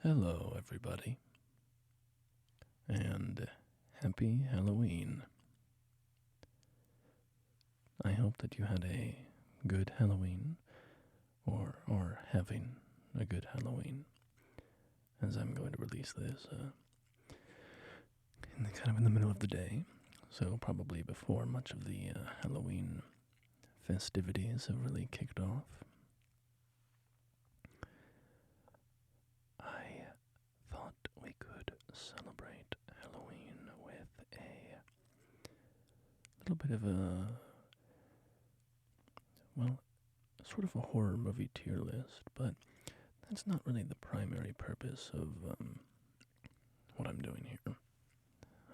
Hello, everybody, and happy Halloween. I hope that you had a good Halloween, or having a good Halloween, as I'm going to release this in the middle of the day, so probably before much of the Halloween festivities have really kicked off. I thought we could celebrate Halloween with a little bit of sort of a horror movie tier list, but that's not really the primary purpose of what I'm doing here.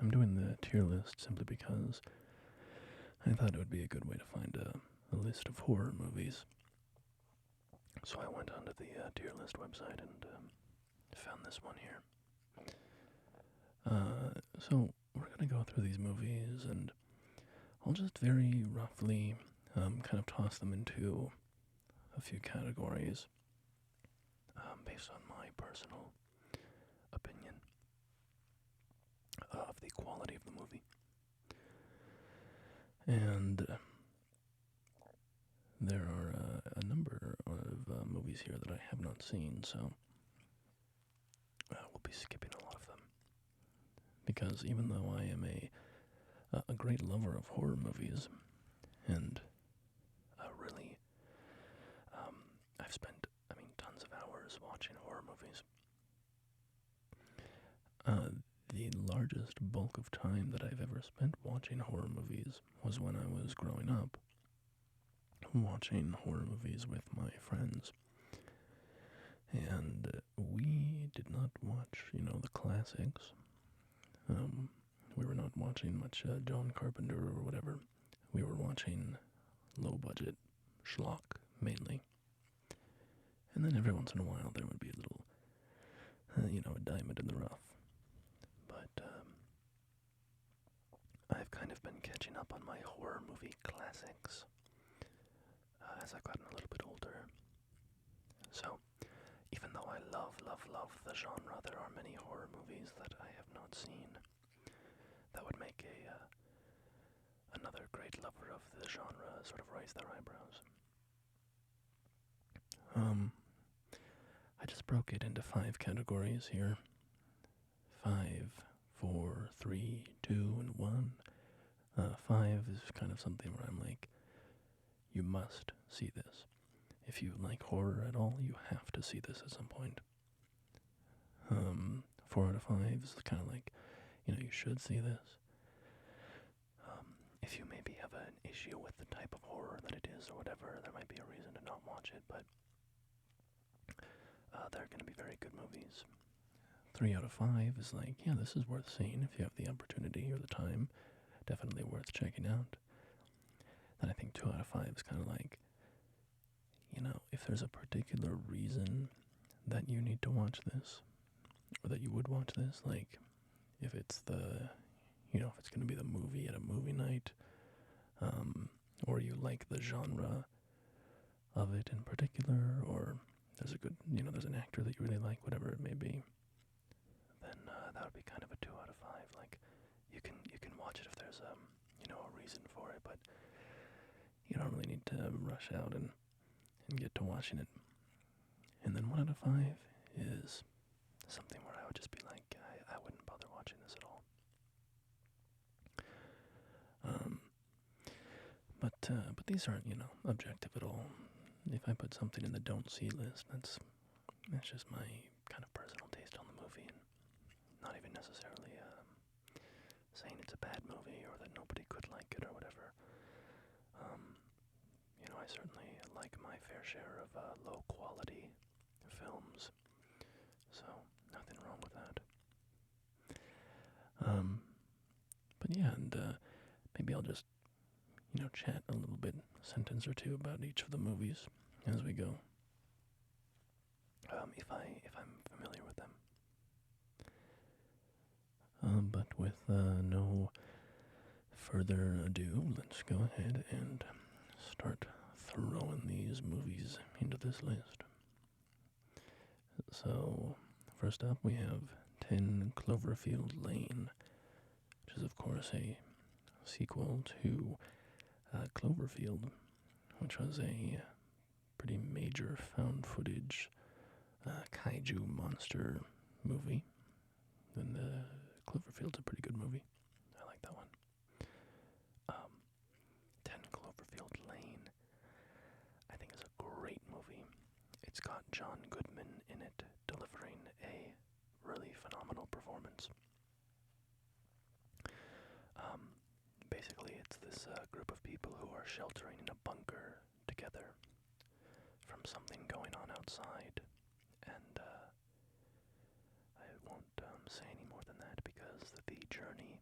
I'm doing the tier list simply because I thought it would be a good way to find a list of horror movies. So I went onto the tier list website and found this one here. So we're going to go through these movies, and I'll just very roughly kind of toss them into a few categories based on my personal opinion of the quality of the movie. And there are a number of movies here that I have not seen, so we'll be skipping a lot of them. Because even though I am a great lover of horror movies, and really, I've spent, tons of hours watching horror movies. The largest bulk of time that I've ever spent watching horror movies was when I was growing up, watching horror movies with my friends. And we did not watch, the classics. We were not watching much John Carpenter or whatever. We were watching low-budget schlock, mainly. And then every once in a while there would be a little, a diamond in the rough. But I've kind of been catching up on my horror movie classics as I've gotten a little bit older. So, even though I love the genre, there are many horror movies that I have not seen that would make another great lover of the genre sort of raise their eyebrows. I just broke it into 5 categories here. 5, 4, 3, 2, and 1. 5 is kind of something where I'm like, you must see this. If you like horror at all, you have to see this at some point. 4 out of 5 is kind of like, you should see this. If you maybe have an issue with the type of horror that it is or whatever, there might be a reason to not watch it, but they're going to be very good movies. 3 out of 5 is like, yeah, this is worth seeing if you have the opportunity or the time. Definitely worth checking out. Then I think 2 out of 5 is kind of like, if there's a particular reason that you need to watch this, or that you would watch this, like, if it's if it's going to be the movie at a movie night, or you like the genre of it in particular, or there's a good, there's an actor that you really like, whatever it may be, then that would be kind of a 2 out of 5. Like, you can watch it if there's a reason for it, but you don't really need to rush out and get to watching it. And then 1 out of 5 is something where I would just be like, I wouldn't bother watching this at all. But these aren't, objective at all. If I put something in the don't see list, that's just my kind of personal taste on the movie, and not even necessarily saying it's a bad movie or that nobody could like it or whatever. I certainly like my fair share of low quality films, so nothing wrong with that. But yeah, and maybe I'll just chat a little bit, sentence or two about each of the movies as we go. If I'm familiar with them. But with no further ado, let's go ahead and start throwing these movies into this list. So, first up we have 10 Cloverfield Lane, which is, of course, a sequel to Cloverfield, which was a pretty major found footage kaiju monster movie. And Cloverfield's a pretty good movie. I like that one. 10 Cloverfield Lane, I think, is a great movie. It's got John Goodman in it, delivering a really phenomenal performance. Basically, it's this group of people who are sheltering in a bunker together from something going on outside, and I won't say any more than that because the journey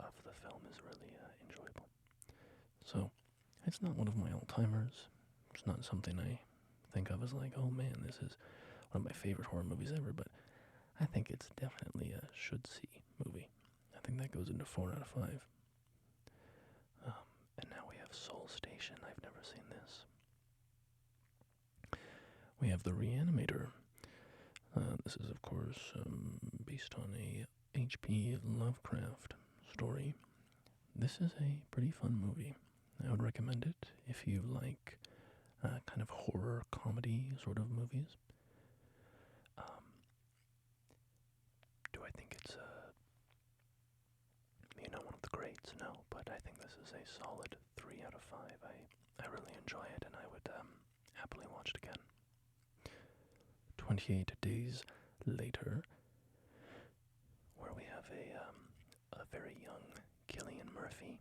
of the film is really enjoyable. So, it's not one of my all-timers. It's not something I think of as like, oh man, this is one of my favorite horror movies ever, but I think it's definitely a should-see movie. I think that goes into 4 out of 5. And now we have Soul Station. I've never seen this. We have The Reanimator. This is, of course, based on a H.P. Lovecraft story. This is a pretty fun movie. I would recommend it if you like kind of horror comedy sort of movies. Do I think it's one of the greats? No, but I think this is a solid 3 out of 5. I really enjoy it, and I would happily watch it again. 28 Days Later, where we have a very young Cillian Murphy.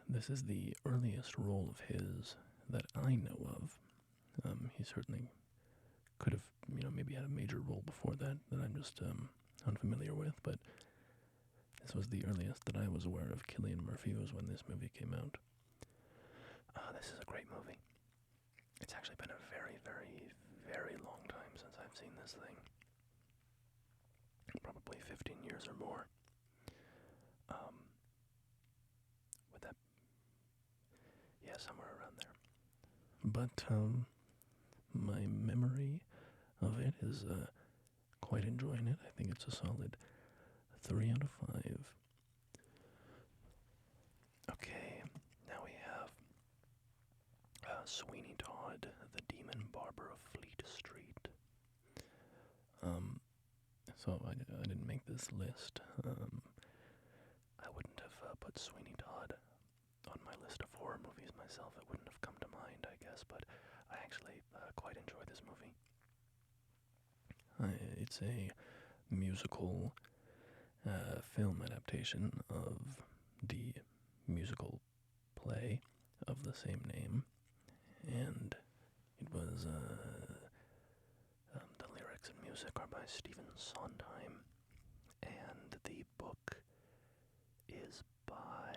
This is the earliest role of his that I know of. He certainly could have, maybe had a major role before that I'm just unfamiliar with, but this was the earliest that I was aware of Cillian Murphy was when this movie came out. This is a great movie. It's actually been a very, very, very long time since I've seen this thing. Probably 15 years or more. With that, yeah, somewhere around there. But my memory of it is quite enjoying it. I think it's a solid 3 out of 5. Okay, now we have Sweeney Todd, the Demon Barber of Fleet Street. So I didn't make this list. I wouldn't have put Sweeney Todd on my list of horror movies myself. It wouldn't have come to mind, I guess, but I actually quite enjoy this movie. It's a musical film adaptation of the musical play of the same name, and it was the lyrics and music are by Stephen Sondheim, and the book is by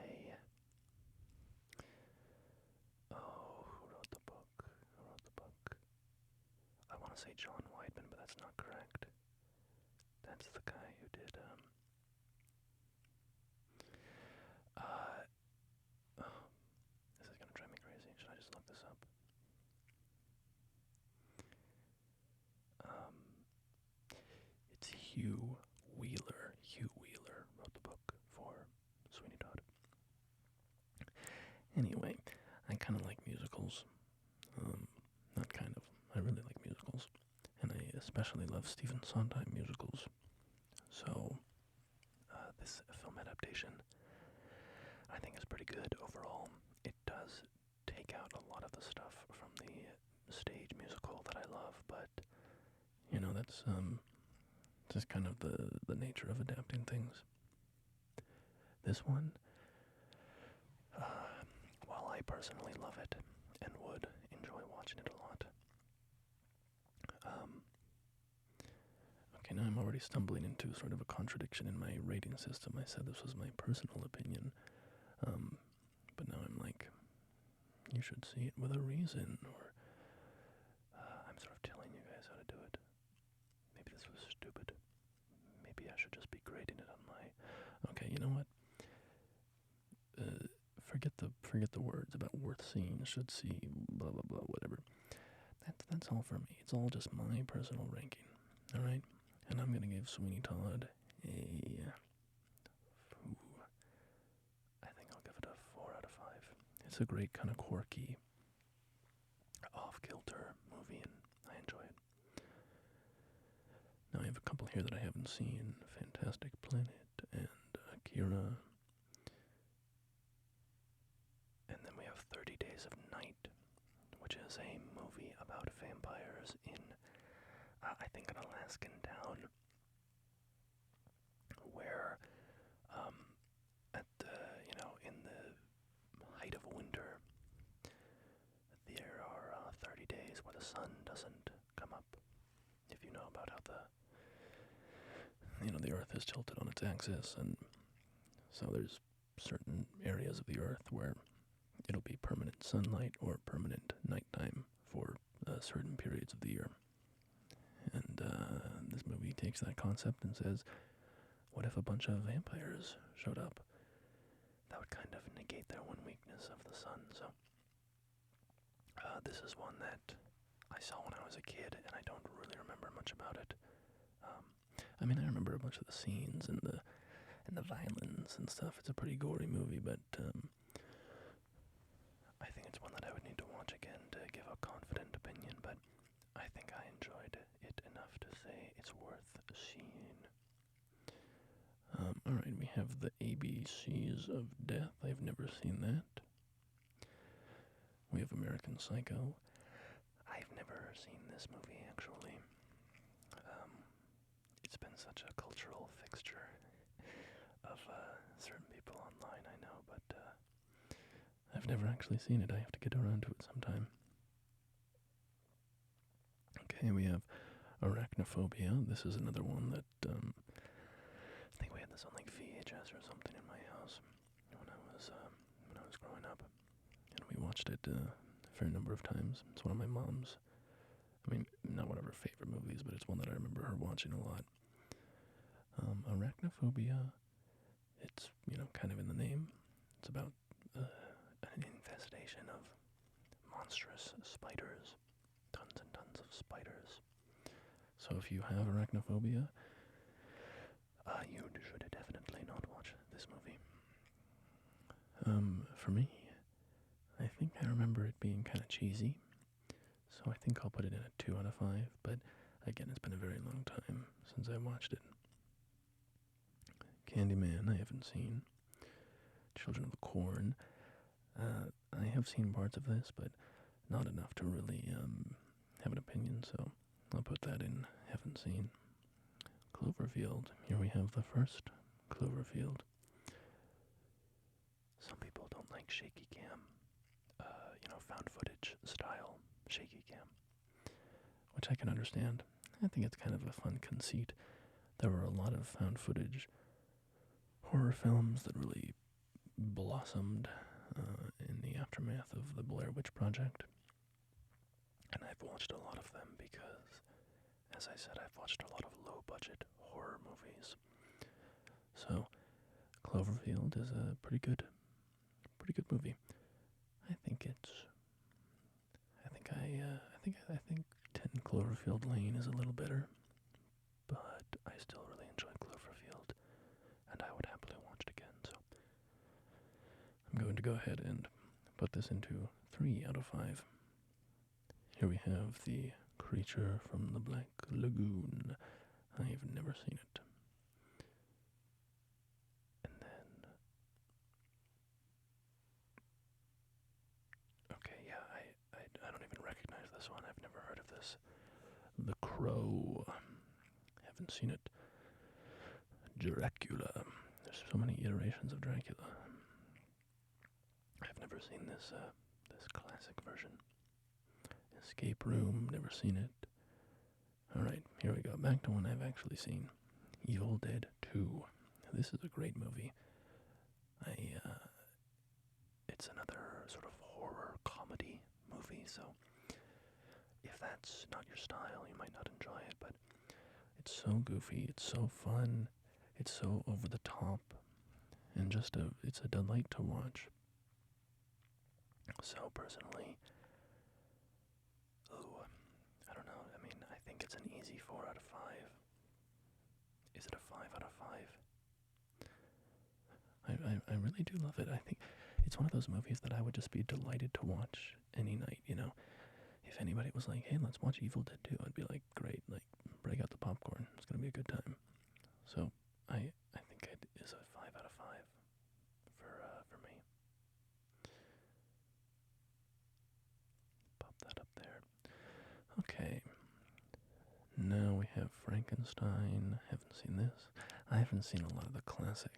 who wrote the book? I want to say John Weidman, but that's not correct. That's the guy who did this is gonna drive me crazy. Should I just look this up? It's Hugh Wheeler. Hugh Wheeler wrote the book for Sweeney Todd. Anyway, I kind of like musicals. Not kind of. I really like musicals. And I especially love Stephen Sondheim musicals. So, this film adaptation, I think, is pretty good overall. It does take out a lot of the stuff from the stage musical that I love, but, that's just kind of the nature of adapting things. This one, while I personally love it and would enjoy watching it a lot, okay, now I'm already stumbling into sort of a contradiction in my rating system. I said this was my personal opinion, but now I'm like, you should see it with a reason, or I'm sort of telling you guys how to do it. Maybe this was stupid. Maybe I should just be grading it on my... Okay, you know what? Forget the words about worth seeing, should see, blah blah blah, whatever. That's all for me. It's all just my personal ranking. Alright, and I'm gonna give Sweeney Todd a... I think I'll give it a 4 out of 5. It's a great kind of quirky, off-kilter movie, and I enjoy it. Now I have a couple here that I haven't seen. Fantastic Planet and Akira. And then we have 30 Days of Night, which is a movie about vampires in, I think, an Alaskan town where, in the height of winter, there are 30 days where the sun doesn't come up. If you know about how the Earth is tilted on its axis, and so there's certain areas of the Earth where it'll be permanent sunlight or permanent nighttime for certain periods of the year. And this movie takes that concept and says, what if a bunch of vampires showed up? That would kind of negate their one weakness of the sun. So this is one that I saw when I was a kid, and I don't really remember much about it. I remember a bunch of the scenes and the violence and stuff. It's a pretty gory movie, but I think it's one that I would need to watch again to give a confident opinion, but I think I enjoyed it enough to say it's worth seeing. Alright, we have the ABCs of Death. I've never seen that. We have American Psycho. I've never seen this movie, actually. It's been such a cultural fixture of certain people online, I know, but I've never actually seen it. I have to get around to it sometime. Okay, we have Arachnophobia. This is another one that I think we had this on like VHS or something in my house when I was growing up, and we watched it a fair number of times. It's one of my mom's. Not one of her favorite movies, but it's one that I remember her watching a lot. Arachnophobia. It's kind of in the name. It's about an infestation of monstrous spiders. Tons and tons of spiders. So if you have arachnophobia, you should definitely not watch this movie. For me, I think I remember it being kind of cheesy, so I think I'll put it in a 2 out of 5, but again, it's been a very long time since I watched it. Candyman, I haven't seen. Children of the Corn, I have seen parts of this, but not enough to really have an opinion, so I'll put that in haven't seen. Cloverfield, here we have the first Cloverfield. Some people don't like shaky cam, found footage style shaky cam, which I can understand. I think it's kind of a fun conceit. There were a lot of found footage horror films that really blossomed in the aftermath of the Blair Witch Project, and I've watched a lot of them because, as I said, I've watched a lot of low-budget horror movies. So Cloverfield is a pretty good movie. I think 10 Cloverfield Lane is a little better, but I still really enjoy Cloverfield, and I would happily watch it again. So I'm going to go ahead and put this into 3 out of 5. Here we have The Creature from the Black Lagoon. I've never seen it. And then, okay, yeah, I don't even recognize this one. I've never heard of this. The Crow. Haven't seen it. Dracula. There's so many iterations of Dracula. I've never seen this classic version. Escape Room. Never seen it. Alright, here we go. Back to one I've actually seen. Evil Dead 2. This is a great movie. It's another sort of horror comedy movie, so if that's not your style, you might not enjoy it, but it's so goofy, it's so fun, it's so over the top, and it's a delight to watch. So personally, I don't know, I think it's an easy 4 out of 5. I really do love it. I think it's one of those movies that I would just be delighted to watch any night, you know. If anybody was like, hey, let's watch Evil Dead 2, I'd be like, great, like, break out the popcorn. It's going to be a good time. So I think it is a 5 out of 5 for me. Pop that up there. Okay. Now we have Frankenstein. Haven't seen this. I haven't seen a lot of the classic,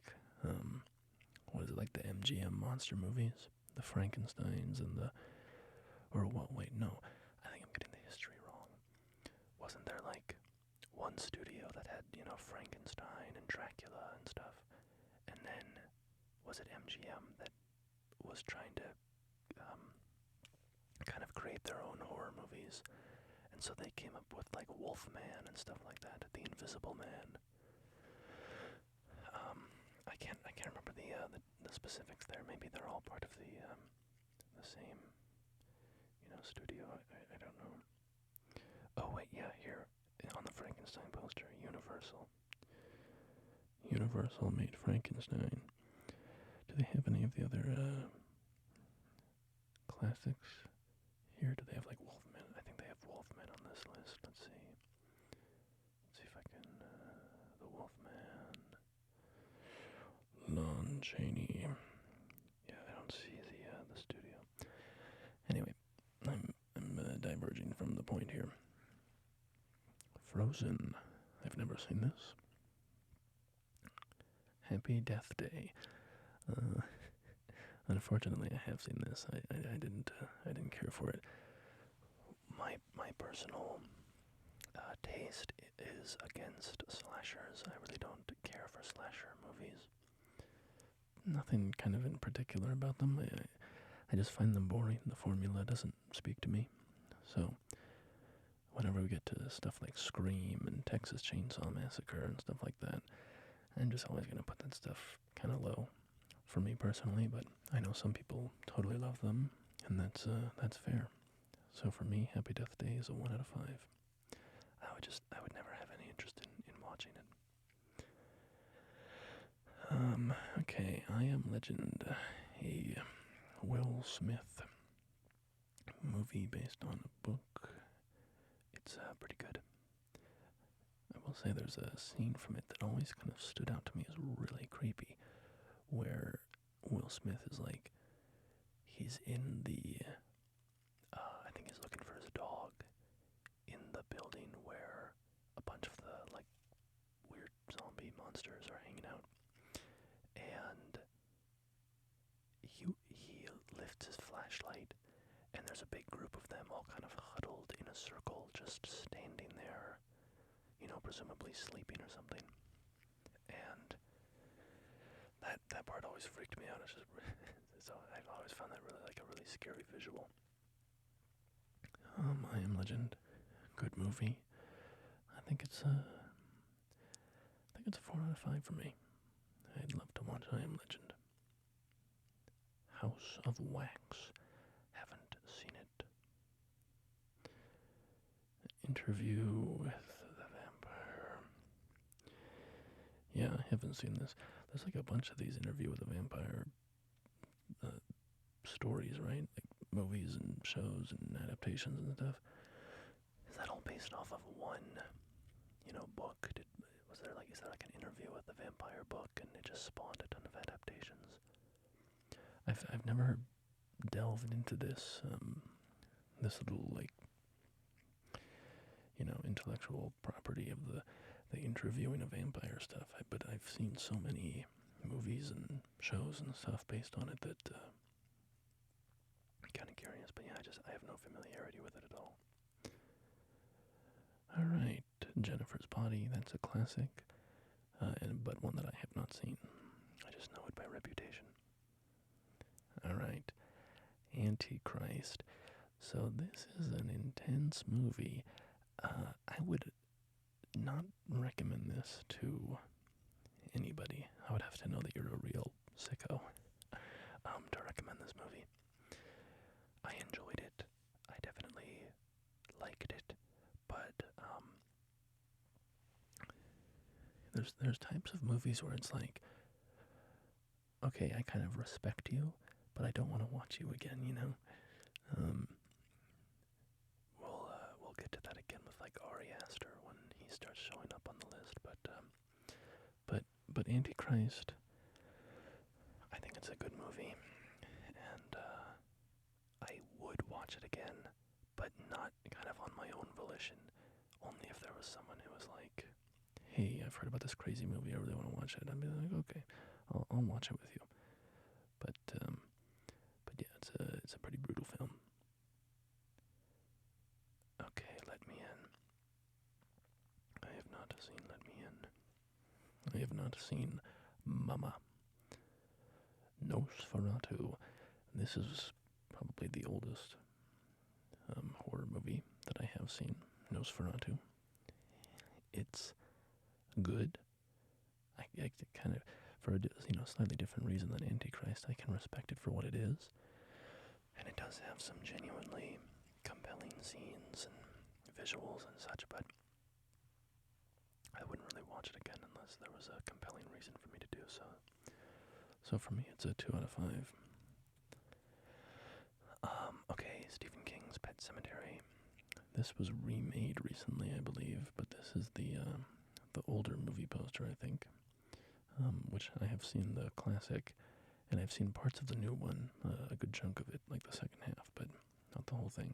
what is it, like the MGM monster movies? The Frankensteins and the, or what, wait, no. I think I'm getting the history wrong. Wasn't there like one studio that had, you know, Frankenstein and Dracula and stuff? And then, was it MGM that was trying to kind of create their own horror movies? And so they came up with like Wolfman and stuff like that, The Invisible Man. I can't remember the specifics there. Maybe they're all part of the same, you know, studio. I don't know. Oh wait, yeah, here on the Frankenstein poster, Universal. Universal made Frankenstein. Do they have any of the other classics here? Do they have like Wolfman? I think they have Wolfman on this list. Let's see. Let's see if I can. The Wolfman. Lon Chaney. Yeah, I don't see the studio. Anyway, I'm diverging from the point here. Frozen. I've never seen this. Happy Death Day. Unfortunately, I have seen this. I didn't care for it. My personal taste is against slashers. I really don't care for slasher movies. Nothing kind of in particular about them. I just find them boring. The formula doesn't speak to me. So, whenever we get to stuff like Scream and Texas Chainsaw Massacre and stuff like that, I'm just always going to put that stuff kind of low for me personally, but I know some people totally love them, and that's fair. So for me, Happy Death Day is a 1 out of 5. I would never have any interest in watching it. Okay, I Am Legend, a Will Smith movie based on a book. It's pretty good. I will say there's a scene from it that always kind of stood out to me as really creepy, where Will Smith is like, he's in the, I think he's looking for his dog in the building where a bunch of the, like, weird zombie monsters are hanging out. And he lifts his flashlight, and there's a big group of them all kind of huddled in a circle, just standing there, you know, presumably sleeping or something. And that part always freaked me out. It's just, so I've always found that really, like, a really scary visual. I Am Legend, good movie. I think it's a 4 out of 5 for me. I'd love to watch I Am Legend. House of Wax, haven't seen it. Interview with the Vampire. Yeah, I haven't seen this. There's like a bunch of these Interview with the Vampire stories, right? Like movies and shows and adaptations and stuff. Is that all based off of one, you know, book? Is there like an Interview with the Vampire book, and it just spawned a ton of adaptations? I've never delved into this this little, like, you know, intellectual property of the interviewing of vampire stuff. But I've seen so many movies and shows and stuff based on it that I'm kind of curious. But yeah, I have no familiarity with it at all. All right, Jennifer's Body. That's a classic, but one that I have not seen. I just know it by reputation. All right, Antichrist. So this is an intense movie. I would not recommend this to anybody. I would have to know that you're a real sicko to recommend this movie. I enjoyed it. I definitely liked it, but there's types of movies where it's like, okay, I kind of respect you, but I don't want to watch you again, you know? Um, we'll get to that again with like Ari Aster when he starts showing up on the list, but Antichrist, I think it's a good movie, and I would watch it again, but not kind of on my own volition. Only if there was someone who was like, "Hey, I've heard about this crazy movie. I really want to watch it." I'd be like, "Okay, I'll watch it with you." But yeah, it's a pretty brutal film. Okay, Let Me In. I have not seen Let Me In. I have not seen Mama. Nosferatu. This is probably the oldest horror movie that I have seen. Nosferatu. It's good. I kind of, for a slightly different reason than Antichrist, I can respect it for what it is, and it does have some genuinely compelling scenes and visuals and such. But I wouldn't really watch it again unless there was a compelling reason for me to do so. So for me, it's a 2 out of 5. Okay, Stephen King's Pet Sematary. This was remade recently, I believe, but this is the older movie poster, I think, which I have seen the classic, and I've seen parts of the new one, a good chunk of it, like the second half, but not the whole thing.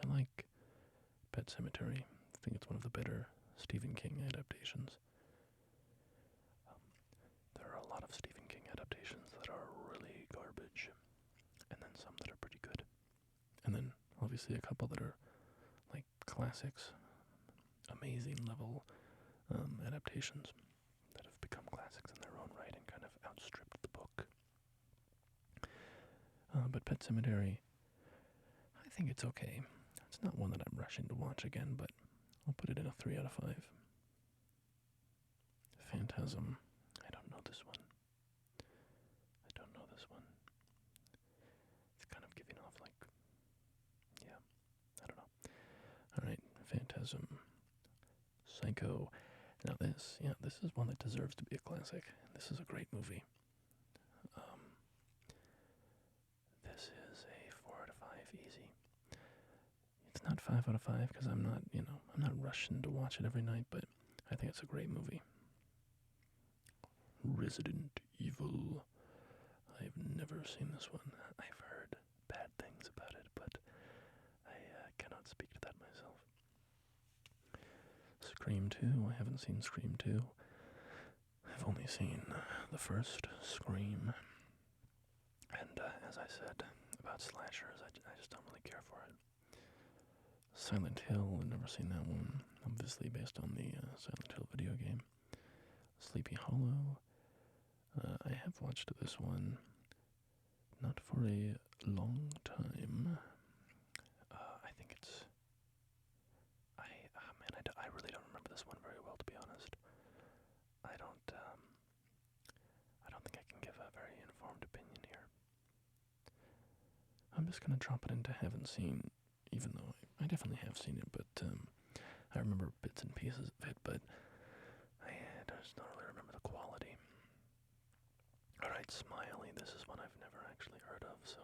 I like Pet Sematary. I think it's one of the better Stephen King adaptations. There are a lot of Stephen King adaptations that are really garbage, and then some that are pretty good. And then, obviously, a couple that are, like, classics, amazing level adaptations that have become classics in their own right and kind of outstripped the book. But Pet Sematary, I think it's okay. It's not one that I'm rushing to watch again, but I'll put it in a 3 out of 5. Phantasm. I don't know this one. It's kind of giving off like, yeah, I don't know. Alright, Phantasm. Psycho. Now this is one that deserves to be a classic. This is a great movie. This is a 4 out of 5 easy. It's not 5 out of 5 because I'm not rushing to watch it every night, but I think it's a great movie. Resident Evil. I've never seen this one. I've heard bad things about it, but I cannot speak to that myself. Scream 2. I haven't seen Scream 2. I've only seen the first Scream. And as I said about slashers, I just don't really care for it. Silent Hill, I've never seen that one. Obviously based on the Silent Hill video game. Sleepy Hollow. I have watched this one. Not for a long time. I think it's... I really don't remember this one very well, to be honest. I don't think I can give a very informed opinion here. I'm just gonna drop it into haven't seen, even though I definitely have seen it, but I remember bits and pieces of it, but I just don't really remember the quality. Alright, Smiley, this is one I've never actually heard of, so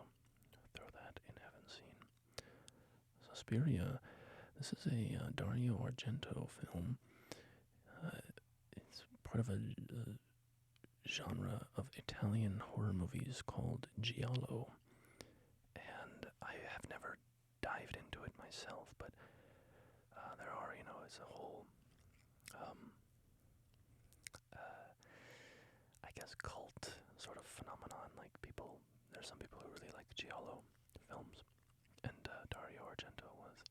throw that in haven't seen. Suspiria, this is a Dario Argento film. It's part of a genre of Italian horror movies called giallo, and I have never dived into it myself, but there are, it's a whole, I guess, cult sort of phenomenon. Like there's some people who really like giallo films, and Dario Argento was.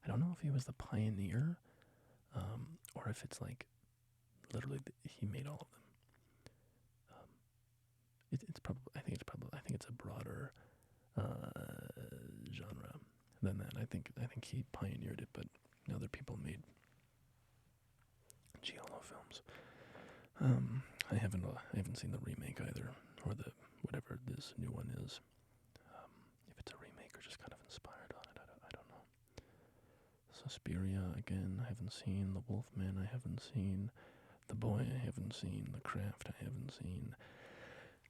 I don't know if he was the pioneer, or if it's like literally he made all of them. It's probably. I think it's a broader genre than that. I think he pioneered it, but other people made giallo films. I haven't seen the remake either, or the whatever this new one is. If it's a remake or just kind of inspired on it, I don't know. Suspiria again, I haven't seen. The Wolfman, I haven't seen. The Boy I haven't seen, The Craft I haven't seen,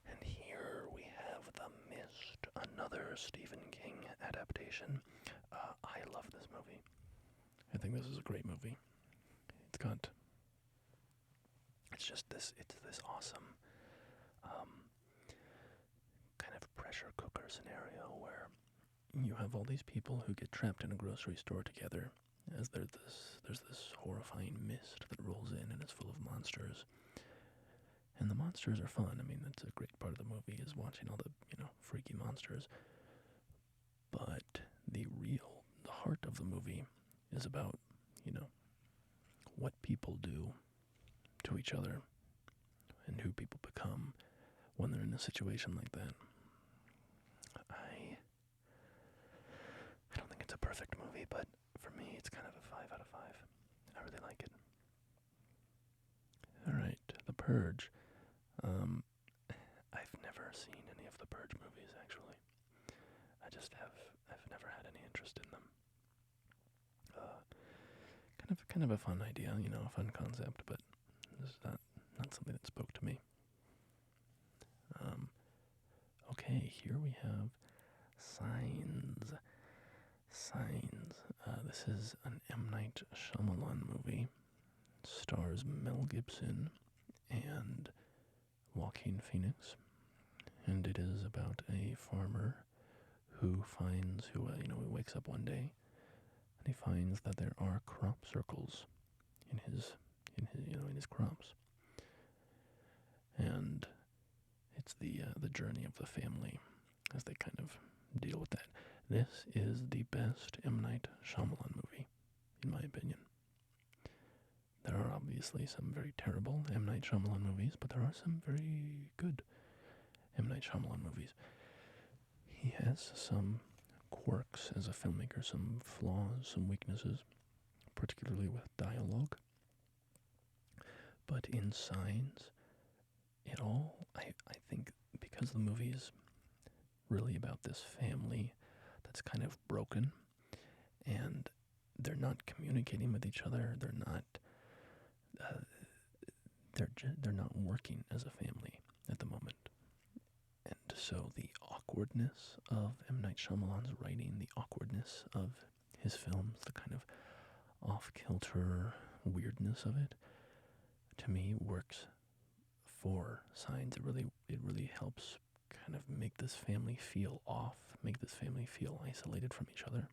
and here we have The Mist, another Stephen King adaptation. I love this movie. I think this is a great movie. It's this awesome kind of pressure cooker scenario where you have all these people who get trapped in a grocery store together as there's this horrifying mist that rolls in and it's full of monsters. And the monsters are fun. I mean, that's a great part of the movie is watching all the, freaky monsters. But the heart of the movie is about, what people do to each other and who people become when they're in a situation like that. I don't think it's a perfect movie, but for me, it's kind of a 5 out of 5. I really like it. All right, The Purge. I've never seen any of the Purge movies, actually. I've never had any interest in them. Kind of a fun idea, a fun concept, but this is not something that spoke to me. Okay, here we have Signs. This is an M. Night Shyamalan movie. Stars Mel Gibson and Joaquin Phoenix, and it is about a farmer who wakes up one day and he finds that there are crop circles in his crops, and it's the journey of the family as they kind of deal with that. This is the best M. Night Shyamalan movie, in my opinion. There are obviously some very terrible M. Night Shyamalan movies, but there are some very good M. Night Shyamalan movies. He has some quirks as a filmmaker, some flaws, some weaknesses, particularly with dialogue. But in Signs, I think because the movie is really about this family that's kind of broken, and they're not communicating with each other, they're not working as a family at the moment. And so the awkwardness of M. Night Shyamalan's writing, the awkwardness of his films, the kind of off-kilter weirdness of it, to me works for Signs. It really helps kind of make this family feel off, make this family feel isolated from each other.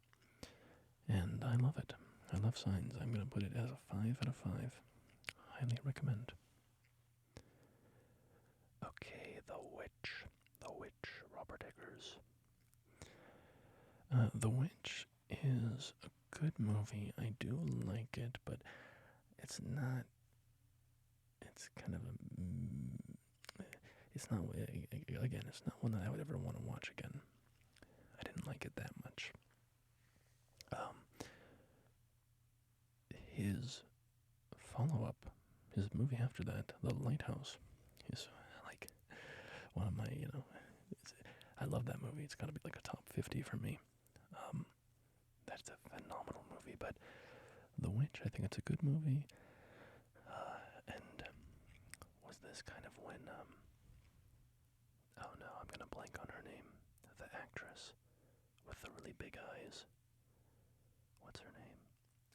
And I love it. I love Signs. I'm going to put it as a 5 out of 5. Highly recommend. Okay, The Witch, Robert Eggers. The Witch is a good movie. I do like it, but it's not. It's kind of it's not. Again, it's not one that I would ever want to watch again. I didn't like it that much. His follow-up, his movie after that, The Lighthouse, is like one of my, I love that movie. It's got to be like a top 50 for me. That's a phenomenal movie, but The Witch, I think it's a good movie. And was this kind of when, oh no, I'm going to blank on her name. The actress with the really big eyes. What's her name?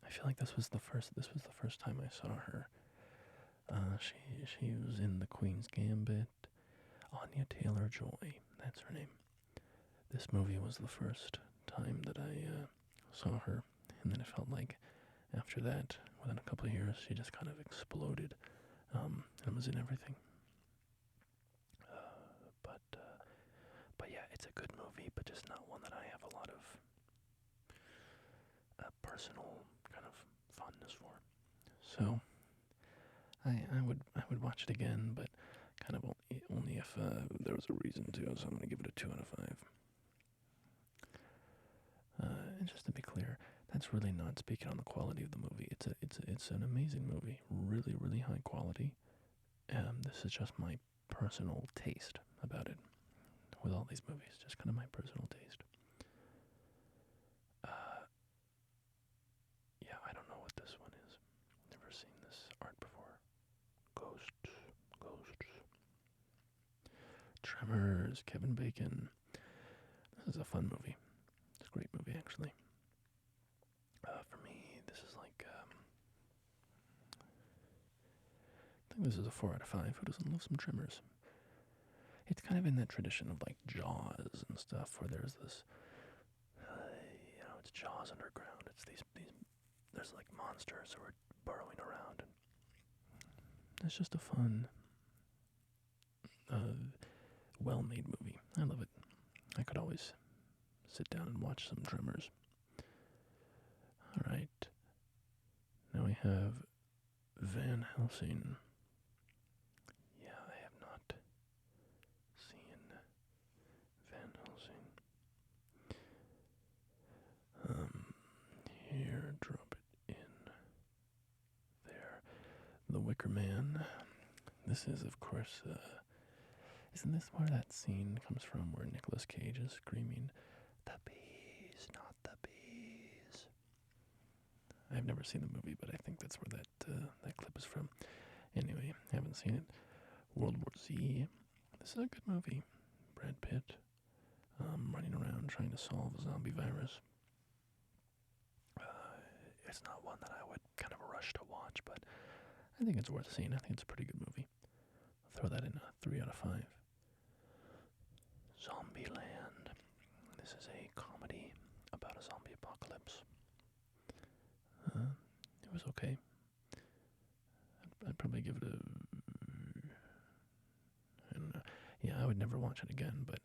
I feel like this was the first time I saw her. She was in The Queen's Gambit. Anya Taylor-Joy, that's her name. This movie was the first time that I saw her, and then it felt like after that, within a couple of years, she just kind of exploded, and was in everything. But yeah, it's a good movie, but just not one that I have a lot of personal kind of fondness for. So I would watch it again, but kind of only if there was a reason to. So I'm going to give it a 2 out of 5. And just to be clear, that's really not speaking on the quality of the movie. It's an amazing movie, really, really high quality. This is just my personal taste about it. With all these movies, just kind of my personal taste. Yeah, I don't know what this one is. Never seen this art before. Tremors, Kevin Bacon. This is a fun movie. It's a great movie, actually. For me, this is like, I think this is a 4 out of 5. Who doesn't love some Tremors? It's kind of in that tradition of like Jaws and stuff, where there's this, it's Jaws underground. It's these, there's like monsters who are burrowing around, and it's just a fun, well-made movie. I love it. I could always sit down and watch some Tremors. All right. Now we have Van Helsing. Yeah, I have not seen Van Helsing. Here, drop it in there. The Wicker Man. This is, of course, isn't this where that scene comes from where Nicolas Cage is screaming, "The bees, not the bees"? I've never seen the movie, but I think that's where that clip is from. Anyway, haven't seen it. World War Z. This is a good movie. Brad Pitt running around trying to solve a zombie virus. It's not one that I would kind of rush to watch, but I think it's worth seeing. I think it's a pretty good movie. I'll throw that in a 3 out of 5. Zombieland. This is a comedy about a zombie apocalypse. It was okay. I'd probably give it a, I don't know. Yeah, I would never watch it again, but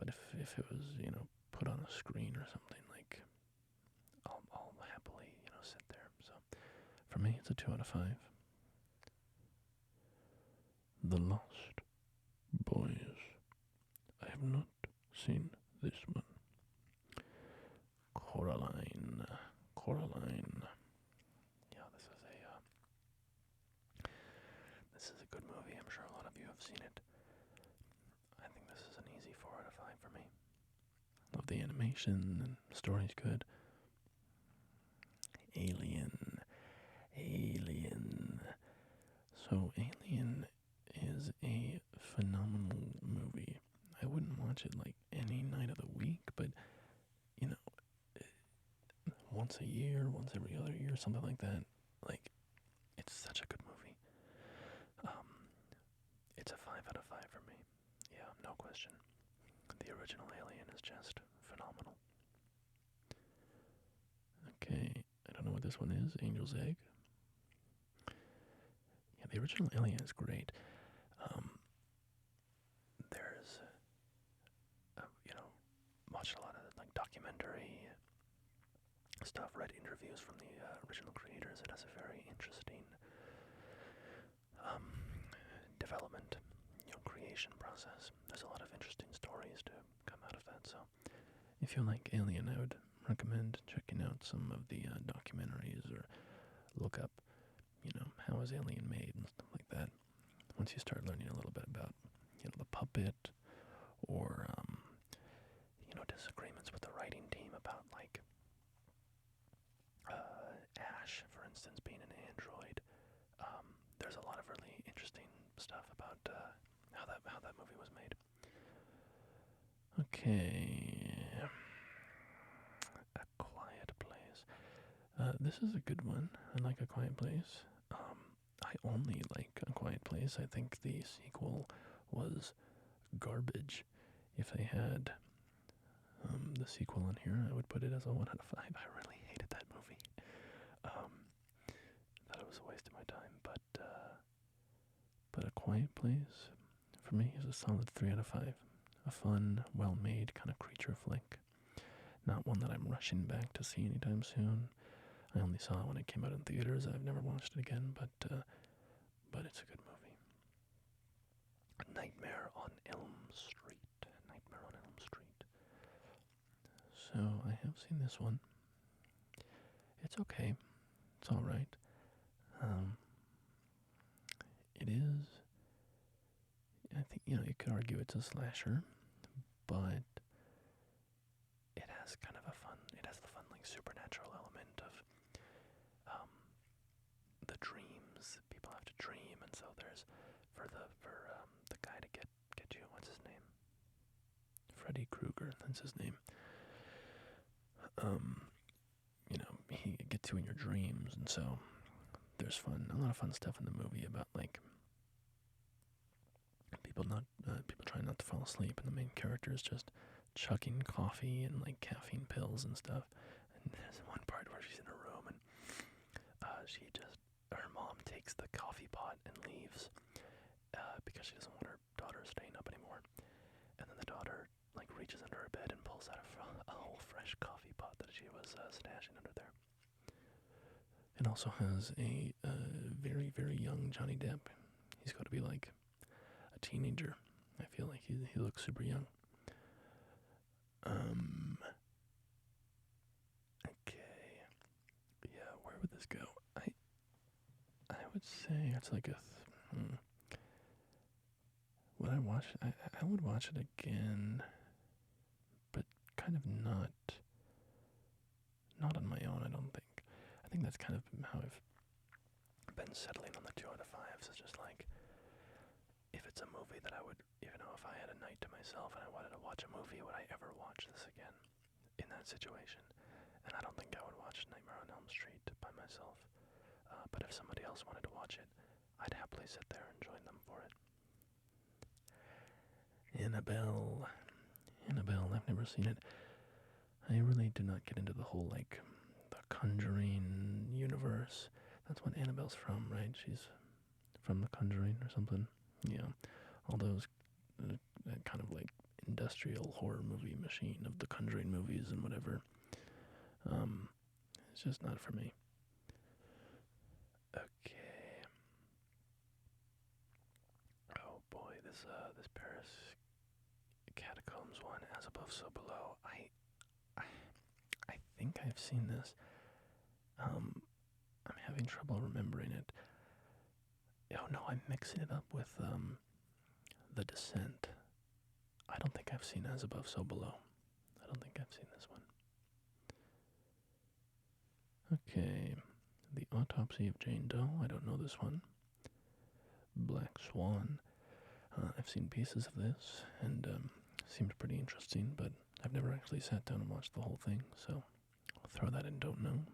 if it was, put on a screen or something, like, I'll happily, sit there. So, for me, it's a 2 out of 5. The Lost Boys. I have not seen this one. Coraline. Yeah, this is a good movie. I'm sure a lot of you have seen it. I think this is an easy 4 out of 5 for me. Love the animation, and the story's good. Alien. So, Alien is a phenomenal movie. I wouldn't watch it like any night of the week, but, once a year, once every other year, something like that. Like, it's such a good movie. It's a 5 out of 5 for me. Yeah, no question. The original Alien is just phenomenal. Okay, I don't know what this one is. Angel's Egg. Yeah, the original Alien is great. There's, watched a lot of like documentary stuff, read interviews from the original creators. It has a very interesting development, creation process. There's a lot of interesting stories to come out of that. So, if you like Alien, I would recommend checking out some of the documentaries, or look up, how is Alien made and stuff like that. Once you start learning a little bit about, the puppet, or disagreements with the writing team about, like, Ash, for instance, being an android. There's a lot of really interesting stuff about how that movie was made. Okay, A Quiet Place. This is a good one. I like A Quiet Place. I only like A Quiet Place. I think the sequel was garbage. If they had the sequel on here, I would put it as a 1 out of 5. I really hated that movie. Thought it was a waste of my time, but A Quiet Place, for me, is a solid 3 out of 5. A fun, well-made kind of creature flick. Not one that I'm rushing back to see anytime soon. I only saw it when it came out in theaters. I've never watched it again, but it's a good movie. Nightmare on Elm Street. So, I have seen this one. It's okay. It's alright. It is, I think, you could argue it's a slasher, but it has the fun, like, supernatural element of, the dreams. People have to dream, and so there's, for the guy to get you, what's his name? Freddy Krueger, that's his name. He gets you in your dreams, and so there's a lot of fun stuff in the movie about like people trying not to fall asleep, and the main character is just chucking coffee and like caffeine pills and stuff. And there's one part where she's in her room and her mom takes the coffee pot and leaves because she doesn't want her daughter staying up anymore. And then the daughter like reaches under her bed and pulls out a whole fresh coffee pot that she was stashing under there. It also has a very, very young Johnny Depp. He's got to be like a teenager. I feel like he looks super young. Okay. Yeah, where would this go? I would say it's like would I watch it? I would watch it again, but kind of not on my own, I don't think. I think that's kind of how I've been settling on the 2 out of 5s. It's just like, if it's a movie that I would, if I had a night to myself and I wanted to watch a movie, would I ever watch this again in that situation? And I don't think I would watch Nightmare on Elm Street by myself. But if somebody else wanted to watch it, I'd happily sit there and join them for it. Annabelle, I've never seen it. I really do not get into the whole, like, the Conjuring universe. That's what Annabelle's from, right? She's from The Conjuring or something. Yeah. All those kind of, like, industrial horror movie machine of the Conjuring movies and whatever. It's just not for me. Okay. Oh boy, this Paris Catacombs one, As Above, So Below. I think I've seen this. I'm having trouble remembering it. Oh no, I'm mixing it up with The Descent. I don't think I've seen As Above, So Below. I don't think I've seen this one. Okay, The Autopsy of Jane Doe. I don't know this one. Black Swan. I've seen pieces of this, and seemed pretty interesting, but I've never actually sat down and watched the whole thing, so I'll throw that in Don't Know.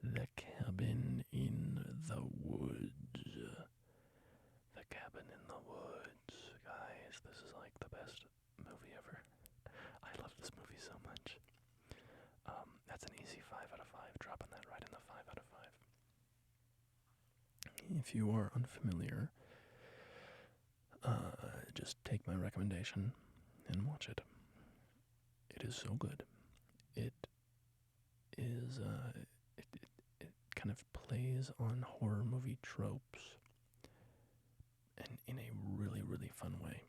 The Cabin in the Woods. The Cabin in the Woods. Guys, this is like the best movie ever. I love this movie so much. That's an easy 5 out of 5. Dropping that right in the 5 out of 5. If you are unfamiliar, just take my recommendation and watch it. It is so good. It is, it kind of plays on horror movie tropes and in a really, really fun way.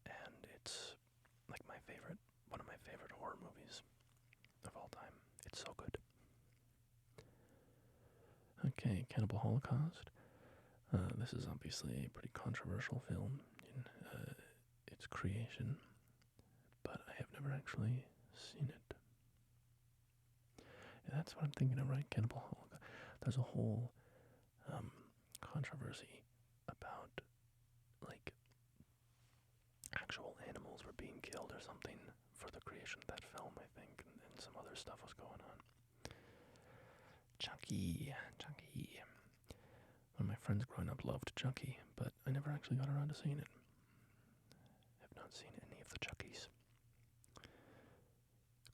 And it's like one of my favorite horror movies of all time. It's so good. Okay, Cannibal Holocaust. This is obviously a pretty controversial film in its creation, but I have never actually seen it. And that's what I'm thinking of, right? Cannibal Holocaust. There's a whole controversy about, like, actual animals were being killed or something for the creation of that film, I think, and some other stuff was going on. Chucky. One of my friends growing up loved Chucky, but I never actually got around to seeing it. I've not seen any of the Chuckies.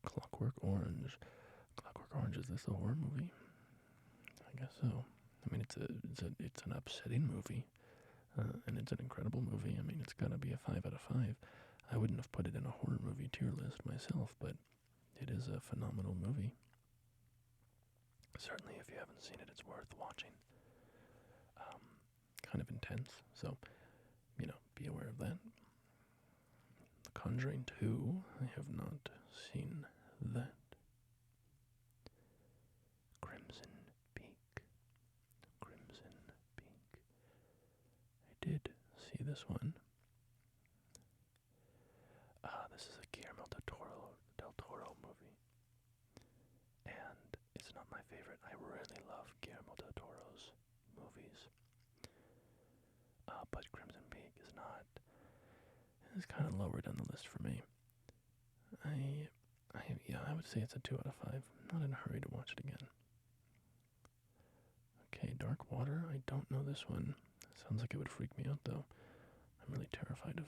Clockwork Orange. Clockwork Orange, is this a horror movie? I guess so. I mean, it's an upsetting movie, and it's an incredible movie. I mean, it's gotta be a 5 out of 5. I wouldn't have put it in a horror movie tier list myself, but it is a phenomenal movie. Certainly, if you haven't seen it, it's worth watching. Kind of intense, so, be aware of that. The Conjuring 2, I have not seen that. Crimson Peak. I did see this one. This is a Guillermo del Toro movie. And it's not my favorite. I really love Guillermo del Toro's movies. But Crimson Peak is not is kind of lower down the list for me. I would say it's a 2 out of 5. Not in a hurry to watch it again. Okay, Dark Water. I don't know this one. Sounds like it would freak me out, though. I'm really terrified of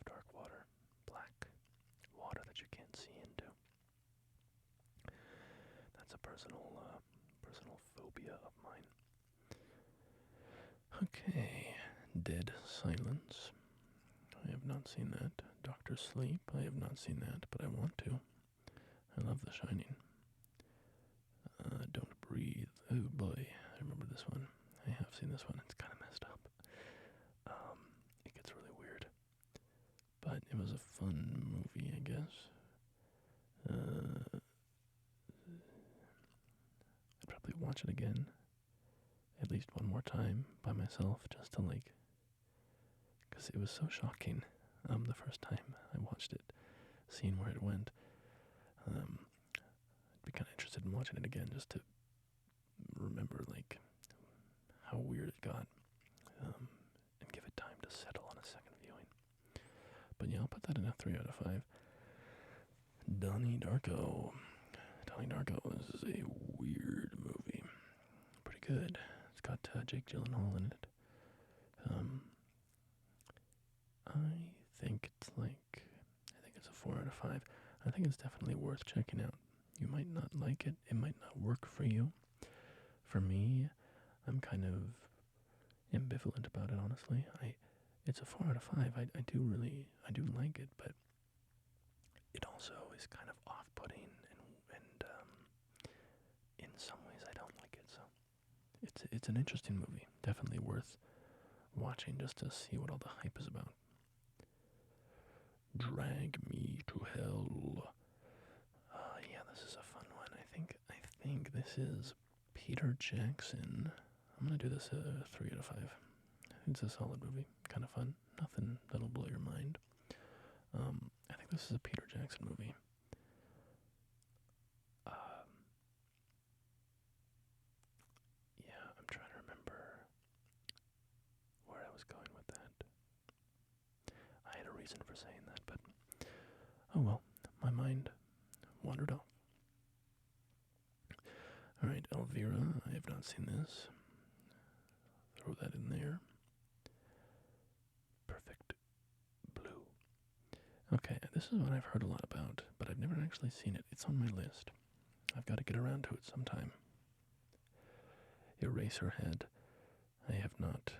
dark water. Black water that you can't see into. That's a personal phobia of mine. Okay, Dead Silence. I have not seen that. Doctor Sleep. I have not seen that, but I want to. I love The Shining. Don't Breathe. Oh boy, I remember this one. I have seen this one. It's kind of messed up. It gets really weird. But it was a fun movie, I guess. I'd probably watch it again. At least one more time by myself, just to because it was so shocking the first time I watched it, seeing where it went. I'd be kind of interested in watching it again just to remember, how weird it got, and give it time to settle on a second viewing. But yeah, I'll put that in a 3 out of 5. Donnie Darko. Donnie Darko, this is a weird movie. Pretty good. It's got Jake Gyllenhaal in it. I think it's a 4 out of 5. I think it's definitely worth checking out. You might not like it. It might not work for you. For me, I'm kind of ambivalent about it, honestly. It's a 4 out of 5. I do like it, but it also is kind of off-putting, and in some ways I don't like it. So it's an interesting movie. Definitely worth watching just to see what all the hype is about. Drag Me to Hell. Yeah, this is a fun one. I think this is Peter Jackson. I'm gonna do this a 3 out of 5. It's a solid movie, kind of fun. Nothing that'll blow your mind. I think this is a Peter Jackson movie. Yeah, I'm trying to remember where I was going with that. I had a reason for saying that, but oh well, my mind wandered off. Alright, Elvira, I have not seen this. Throw that in there. Perfect Blue. Okay, this is one I've heard a lot about, but I've never actually seen it. It's on my list. I've got to get around to it sometime. Eraserhead. I have not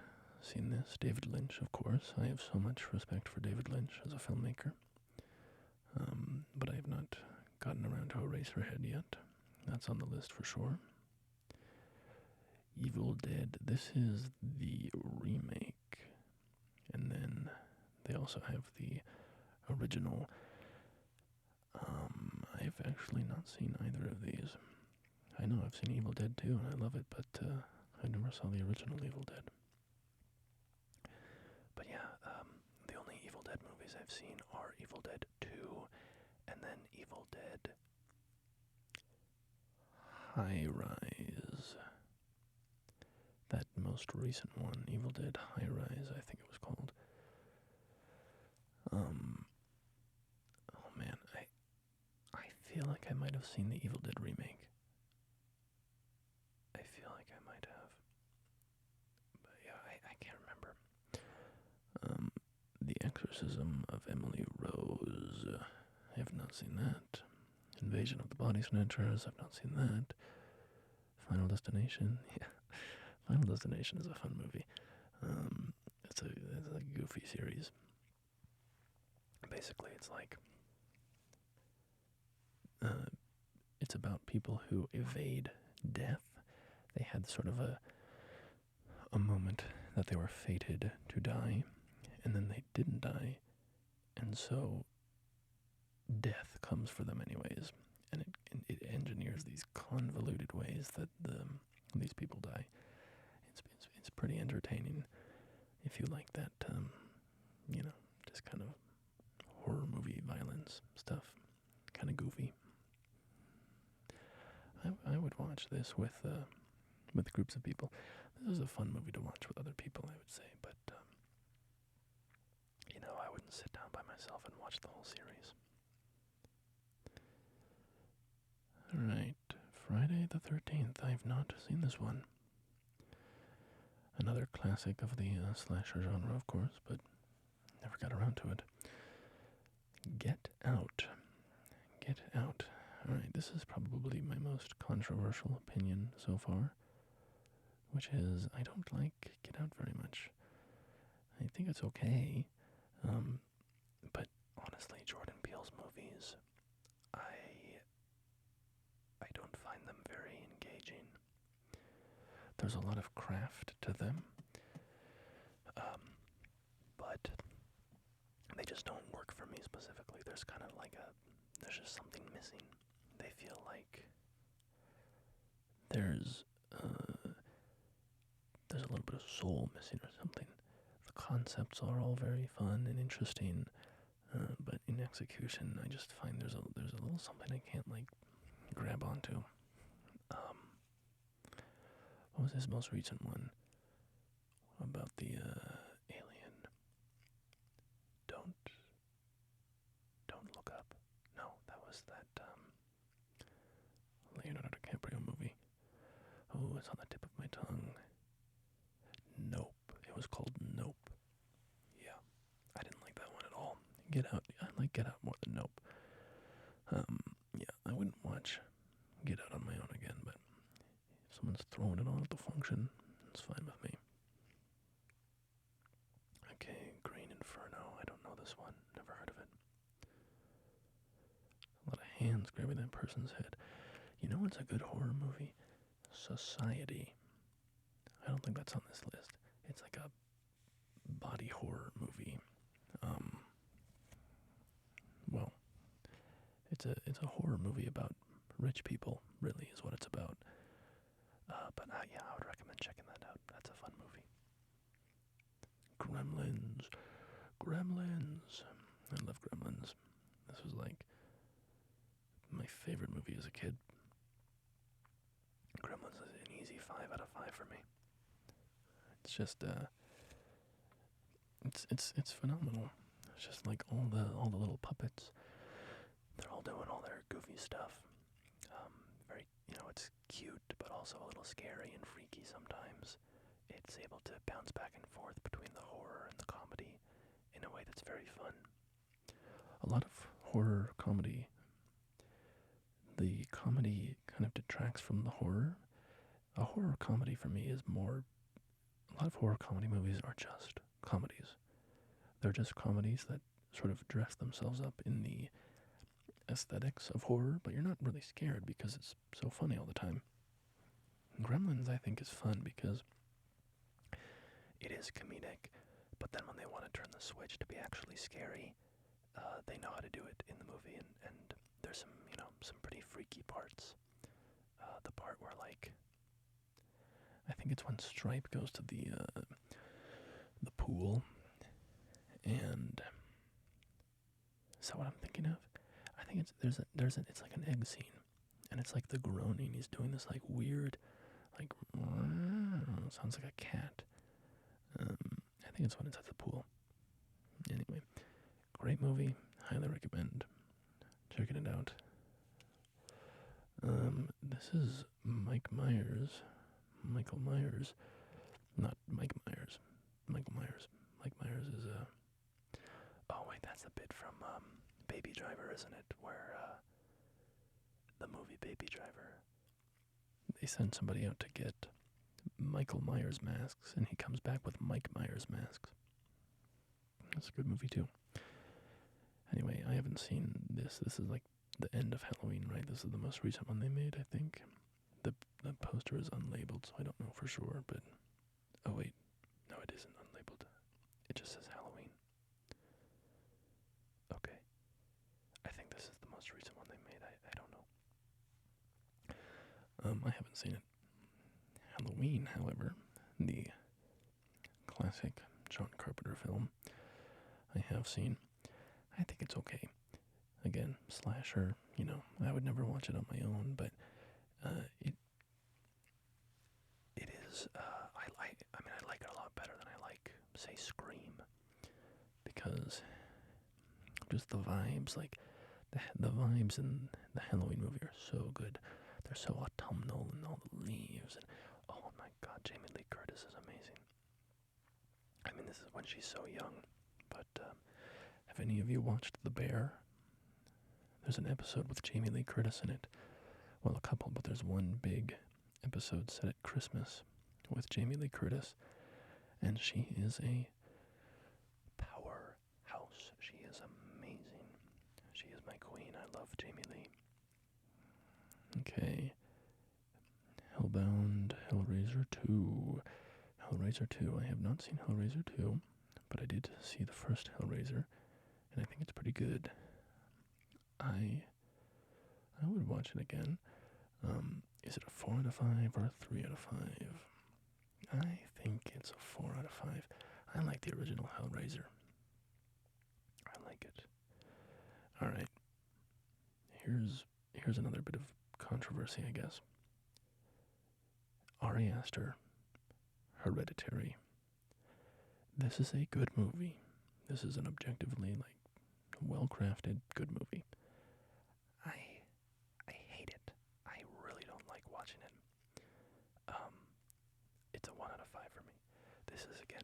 seen this. David Lynch, of course. I have so much respect for David Lynch as a filmmaker. But I have not gotten around to Eraserhead yet. That's on the list for sure. Evil Dead. This is the remake. And then they also have the original. I've actually not seen either of these. I know I've seen Evil Dead 2 and I love it, but I never saw the original Evil Dead. But yeah, the only Evil Dead movies I've seen are Evil Dead 2 and then Evil Dead High Rise. That most recent one, Evil Dead High Rise, I think it was called. Oh man, I feel like I might have seen the Evil Dead remake. I feel like I might have. But yeah, I can't remember. The Exorcism of Emily Rose. I have not seen that. Invasion of the Body Snatchers. I've not seen that. Final Destination. Yeah, Final Destination is a fun movie. It's a goofy series. Basically, it's it's about people who evade death. They had sort of a moment that they were fated to die, and then they didn't die, and so death comes for them anyways, and it engineers these convoluted ways that these people die. It's pretty entertaining if you like that, just kind of horror movie violence stuff, kind of goofy. I would watch this with groups of people. This is a fun movie to watch with other people, I would say, but I wouldn't sit down myself and watch the whole series. Alright, Friday the 13th. I've not seen this one. Another classic of the slasher genre, of course, but never got around to it. Get Out. Get Out. Alright, this is probably my most controversial opinion so far, which is I don't like Get Out very much. I think it's okay, but honestly, Jordan Peele's movies, I don't find them very engaging. There's a lot of craft to them, but they just don't work for me specifically. There's kind of like there's just something missing. They feel like there's a little bit of soul missing or something. The concepts are all very fun and interesting, but in execution, I just find there's a little something I can't like grab onto. What was his most recent one? About the alien? Don't Look Up. No, that was that Leonardo DiCaprio movie. Oh, it's on the tip of my tongue. Nope. It was called Nope. Yeah, I didn't like that one at all. Get Out. I like Get Out more than Nope. Yeah, I wouldn't watch Get Out on my own again, but if someone's throwing it on at the function, it's fine with me. Okay, Green Inferno. I don't know this one. Never heard of it. A lot of hands grabbing that person's head. You know what's a good horror movie? Society. I don't think that's on this list. It's like a body horror movie. Well, it's a horror movie about rich people, really, is what it's about. But yeah, I would recommend checking that out. That's a fun movie. Gremlins. I love Gremlins. This was like my favorite movie as a kid. Gremlins is an easy 5 out of 5 for me. It's just it's phenomenal. It's just like all the little puppets. They're all doing all their goofy stuff. Very, it's cute, but also a little scary and freaky sometimes. It's able to bounce back and forth between the horror and the comedy in a way that's very fun. A lot of horror comedy, the comedy kind of detracts from the horror. A horror comedy for me is more, a lot of horror comedy movies are just comedies. They're just comedies that sort of dress themselves up in the aesthetics of horror, but you're not really scared because it's so funny all the time. Gremlins, I think, is fun because it is comedic, but then when they want to turn the switch to be actually scary, they know how to do it in the movie, and there's some pretty freaky parts. The part where, like, I think it's when Stripe goes to the pool, and is that what I'm thinking of? I think it's like an egg scene, and it's like the groaning. He's doing this like weird, like sounds like a cat. I think it's when it's at the pool. Anyway, great movie. Highly recommend checking it out. This is Michael Myers, not Mike Myers. Michael Myers. Mike Myers is oh wait, that's the bit from Baby Driver, isn't it? Where the movie Baby Driver, they send somebody out to get Michael Myers masks, and he comes back with Mike Myers masks. That's a good movie too. Anyway, I haven't seen this. This is like the end of Halloween, right? This is the most recent one they made, I think. The poster is unlabeled, so I don't know for sure, but oh wait, no, it isn't unlabeled. It just says Halloween. Okay. I think this is the most recent one they made. I don't know. I haven't seen it. Halloween, however, the classic John Carpenter film, I have seen. I think it's okay. Again, slasher, I would never watch it on my own, but it is, I like it a lot better than I like, say, Scream, because just the vibes, like the vibes in the Halloween movie are so good. They're so autumnal and all the leaves and oh my God, Jamie Lee Curtis is amazing. I mean, this is when she's so young. But have any of you watched The Bear? There's an episode with Jamie Lee Curtis in it. Well, a couple, but there's one big episode set at Christmas with Jamie Lee Curtis, and she is a powerhouse. She is amazing. She is my queen. I love Jamie Lee. Okay. Hellbound, Hellraiser 2. Hellraiser 2. I have not seen Hellraiser 2, but I did see the first Hellraiser, and I think it's pretty good. I would watch it again. Is it a 4 out of 5 or a 3 out of 5? I think it's a 4 out of 5. I like the original Hellraiser. I like it. Alright. Here's another bit of controversy, I guess. Ari Aster, Hereditary. This is a good movie. This is an objectively, well-crafted, good movie. I hate it. I really don't like watching it. It's a 1 out of 5 for me. This is, again,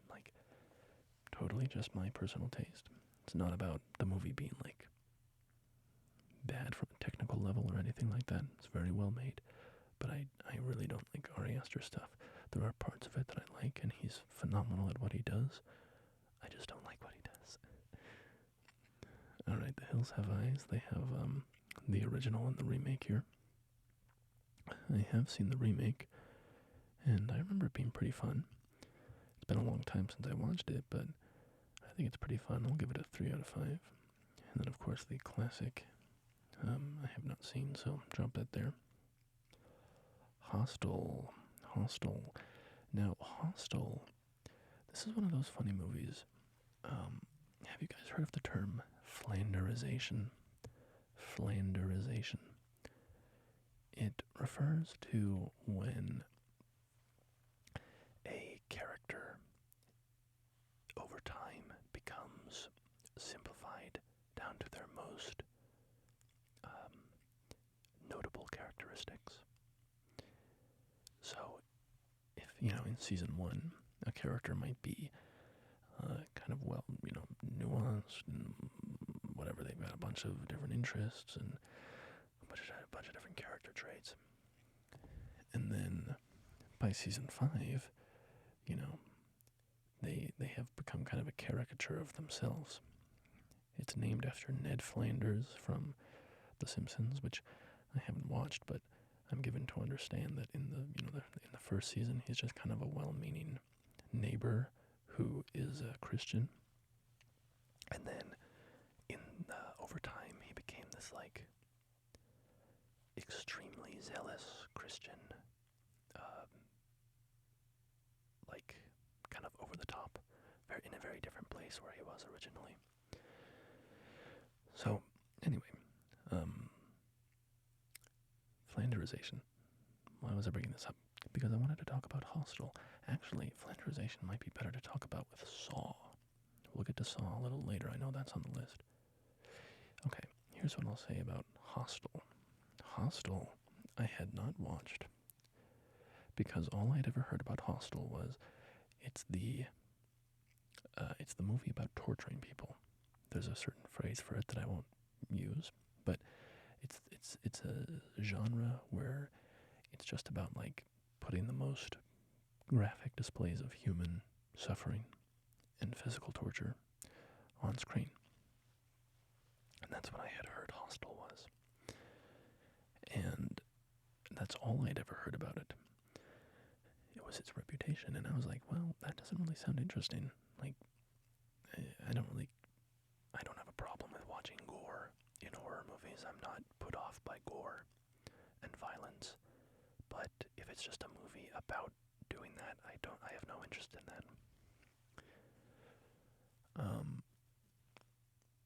totally just my personal taste. It's not about the movie being, bad from a technical level or anything like that. It's very well made. But I really don't like Ari Aster stuff. There are parts of it that I like, and he's phenomenal at what he does. I just don't like what he does. Alright, The Hills Have Eyes. They have the original and the remake here. I have seen the remake, and I remember it being pretty fun. It's been a long time since I watched it, but I think it's pretty fun. I'll give it a 3 out of 5. And then, of course, the classic I have not seen, so drop that there. Hostel. Now, Hostel, this is one of those funny movies. Have you guys heard of the term Flanderization? Flanderization. It refers to when a character over time becomes simplified down to their most notable characteristics. So, if, in season 1, a character might be kind of, nuanced and whatever, they've got a bunch of different interests and a bunch of different character traits. And then by season 5, they have become kind of a caricature of themselves. It's named after Ned Flanders from The Simpsons, which I haven't watched, but I'm given to understand that in the first season, he's just kind of a well-meaning neighbor who is a Christian, and then over time he became this extremely zealous Christian, kind of over the top, in a very different place where he was originally. So anyway, Flanderization. Why was I bringing this up? Because I wanted to talk about Hostel. Actually, Flanderization might be better to talk about with Saw. We'll get to Saw a little later. I know that's on the list. Okay, here's what I'll say about Hostel. Hostel, I had not watched because all I'd ever heard about Hostel was it's the movie about torturing people. There's a certain phrase for it that I won't use, but it's a genre where it's just about putting the most graphic displays of human suffering and physical torture on screen. And that's what I had heard Hostel was. And that's all I'd ever heard about it. It was its reputation, and I was like, well, that doesn't really sound interesting. I don't have a problem with watching gore in horror movies. I'm not put off by gore and violence. But if it's just a movie about doing that, I have no interest in that.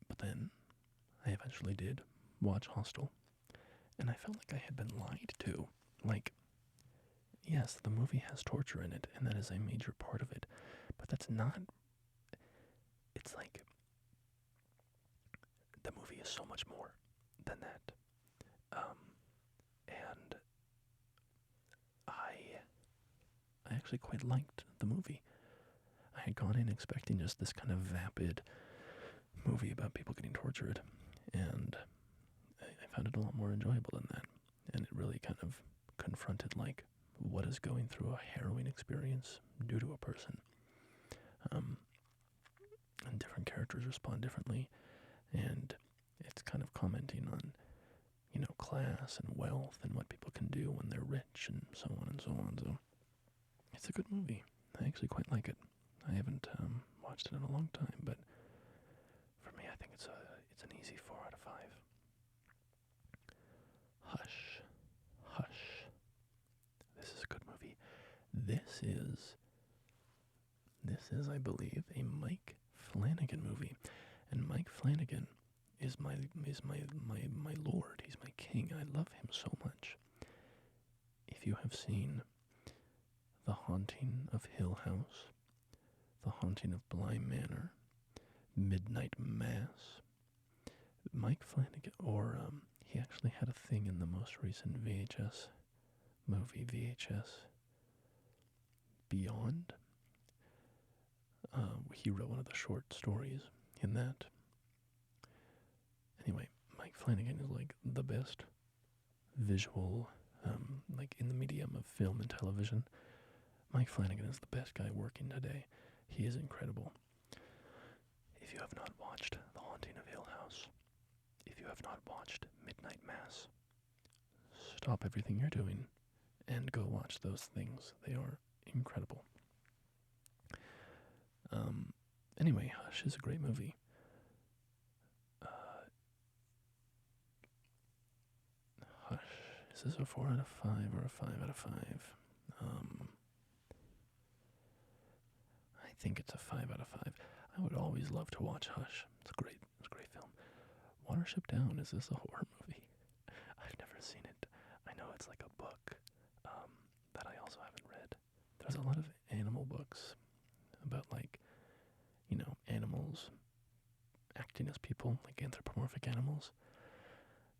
But then I eventually did watch Hostel, and I felt like I had been lied to. Yes, the movie has torture in it, and that is a major part of it, but that's not, it's the movie is so much more than that. And I actually quite liked the movie. I had gone in expecting just this kind of vapid movie about people getting tortured, and I found it a lot more enjoyable than that. And it really kind of confronted, like, what is going through a harrowing experience due to a person. And different characters respond differently, and it's kind of commenting on, class and wealth and what people can do when they're rich and so on and so on. So it's a good movie. I actually quite like it. I haven't watched it in a long time, but for me, I think it's an easy 4 out of 5. Hush, Hush. This is a good movie. This is, I believe, a Mike Flanagan movie, and Mike Flanagan is my lord. He's my king. I love him so much. If you have seen The Haunting of Hill House, The Haunting of Bly Manor, Midnight Mass, Mike Flanagan, or he actually had a thing in the most recent VHS movie, VHS Beyond. He wrote one of the short stories in that. Anyway, Mike Flanagan is like the best visual, like in the medium of film and television. Mike Flanagan is the best guy working today. He is incredible. If you have not watched The Haunting of Hill House, if you have not watched Midnight Mass, stop everything you're doing and go watch those things. They are incredible. Anyway, Hush is a great movie. Hush. Is this a 4 out of 5 or a 5 out of 5? I think it's a 5 out of 5. I would always love to watch Hush. It's a great film. Watership Down, is this a horror movie? I've never seen it. I know it's like a book that I also haven't read. There's a lot of animal books about, like, animals acting as people, like anthropomorphic animals.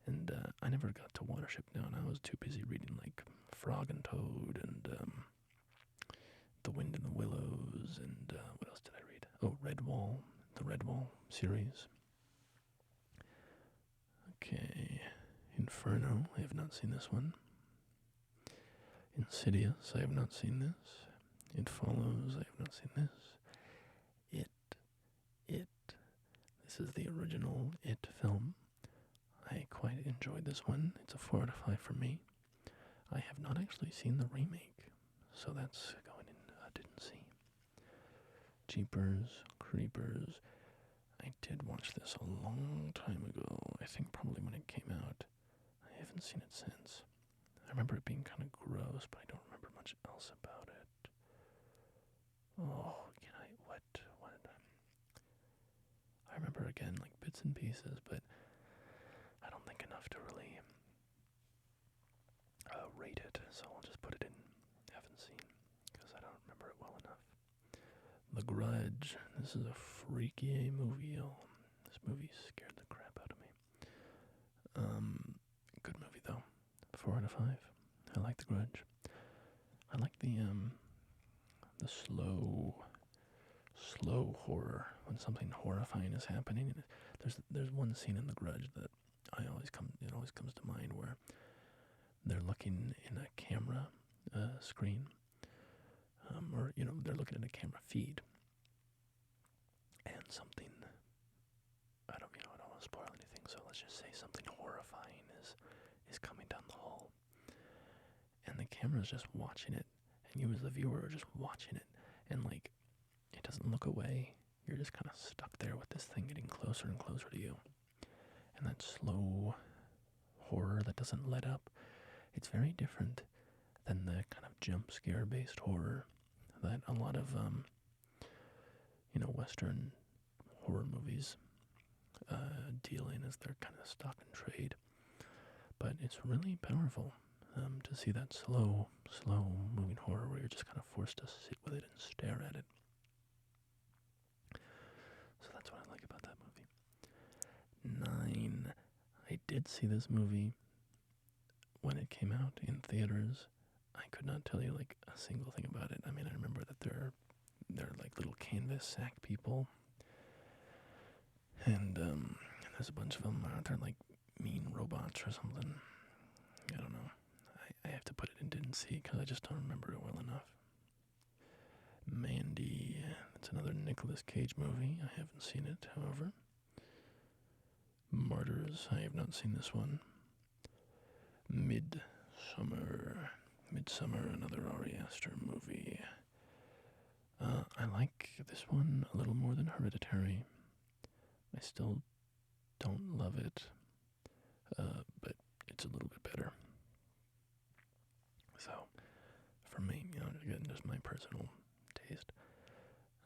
And I never got to Watership Down. I was too busy reading, like, Frog and Toad and The Wind in the Willows, and what else did I read? Oh, Redwall, the Redwall series. Okay, Inferno, I have not seen this one. Insidious, I have not seen this. It Follows, I have not seen this. It. This is the original It film. I quite enjoyed this one. It's a 4 out of 5 for me. I have not actually seen the remake, so that's going in. I didn't see. Jeepers Creepers. I did watch this a long time ago. I think probably when it came out. I haven't seen it since. I remember it being kind of gross, but I don't remember much else about it. Oh, what? I remember, again, like, bits and pieces, but I don't think enough to really rate it, so I'll just put it in haven't seen, because I don't remember it well enough. The Grudge. This is a freaky movie. This movie scared the crap out of me. Good movie, though. 4 out of 5. I like The Grudge. I like the slow horror, when something horrifying is happening. There's one scene in The Grudge that it always comes to mind, where they're looking in a camera screen, or they're looking at a camera feed, and something, I don't want to spoil anything, so let's just say something horrifying is coming down the hall, and the camera's just watching it, and you as the viewer are just watching it, and, like, it doesn't look away. You're just kind of stuck there with this thing getting closer and closer to you. And that slow horror that doesn't let up, it's very different than the kind of jump scare based horror that a lot of Western horror movies deal in as their kind of stock and trade. But it's really powerful to see that slow moving horror where you're just kind of forced to sit with it and stare at it. So that's what I like about that movie. did see this movie when it came out in theaters. I could not tell you like a single thing about it. I mean, I remember that they're like little canvas sack people, and there's a bunch of them. Aren't there like mean robots or something? I don't know. I have to put it in didn't see because I just don't remember it well enough. Mandy, that's another Nicolas Cage movie. I haven't seen it, however. Martyrs, I have not seen this one. Midsummer, another Ari Aster movie. I like this one a little more than Hereditary. I still don't love it, but it's a little bit better. So, for me, again, just my personal taste,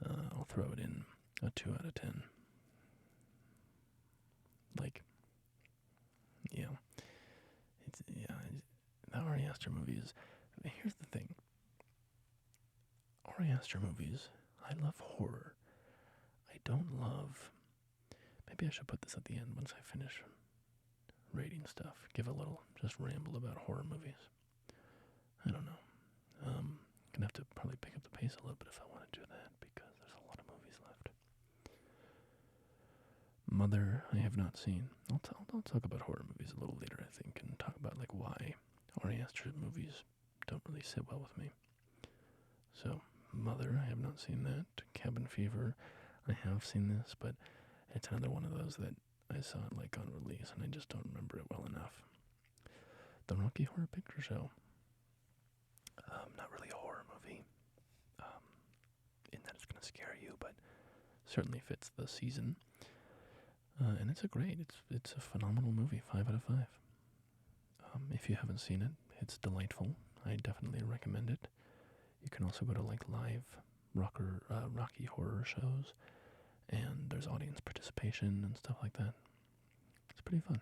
I'll throw it in a 2 out of 10. Like, the Ari Aster movies. Here's the thing. Ari Aster movies, I love horror. I don't love. Maybe I should put this at the end once I finish rating stuff. Give a little, just ramble about horror movies. I don't know. Gonna have to probably pick up the pace a little bit if I want to do that because there's a lot of movies left. Mother, I have not seen. I'll talk about horror movies a little later, I think, and talk about like why Ari Aster movies don't really sit well with me. So, Mother, I have not seen that. Cabin Fever, I have seen this, but it's another one of those that I saw it like on release, and I just don't remember it well enough. The Rocky Horror Picture Show. Not really a horror movie, in that it's going to scare you, but certainly fits the season. And it's a phenomenal movie, 5 out of 5. If you haven't seen it, it's delightful. I definitely recommend it. You can also go to like live Rocky Horror shows, and there's audience participation and stuff like that. It's pretty fun.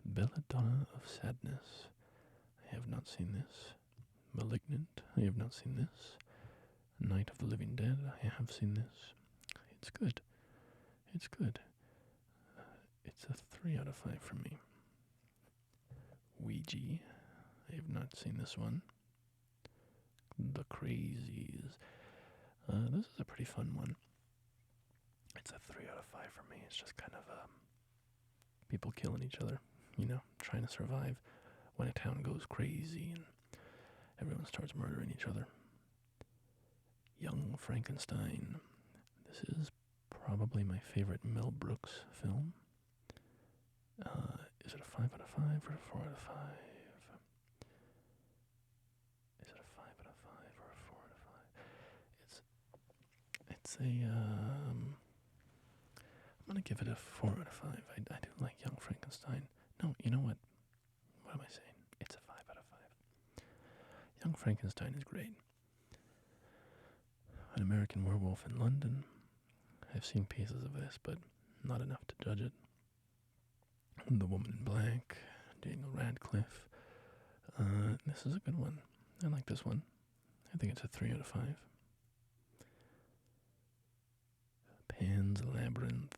Belladonna of Sadness. I have not seen this. Malignant. I have not seen this. Night of the Living Dead. I have seen this. It's good. It's good. It's a 3 out of 5 for me. Ouija. I have not seen this one. The Crazies. This is a pretty fun one. It's a 3 out of 5 for me. It's just kind of people killing each other, trying to survive when a town goes crazy and everyone starts murdering each other. Young Frankenstein. This is probably my favorite Mel Brooks film. Is it a 5 out of 5 or a 4 out of 5? Is it a 5 out of 5 or a 4 out of 5? It's I'm gonna give it a 4 out of 5. I do like Young Frankenstein. No, you know what? What am I saying? It's a 5 out of 5. Young Frankenstein is great. An American Werewolf in London. I've seen pieces of this, but not enough to judge it. The Woman in Black, Daniel Radcliffe. This is a good one. I like this one. I think it's a 3 out of 5. Pan's Labyrinth,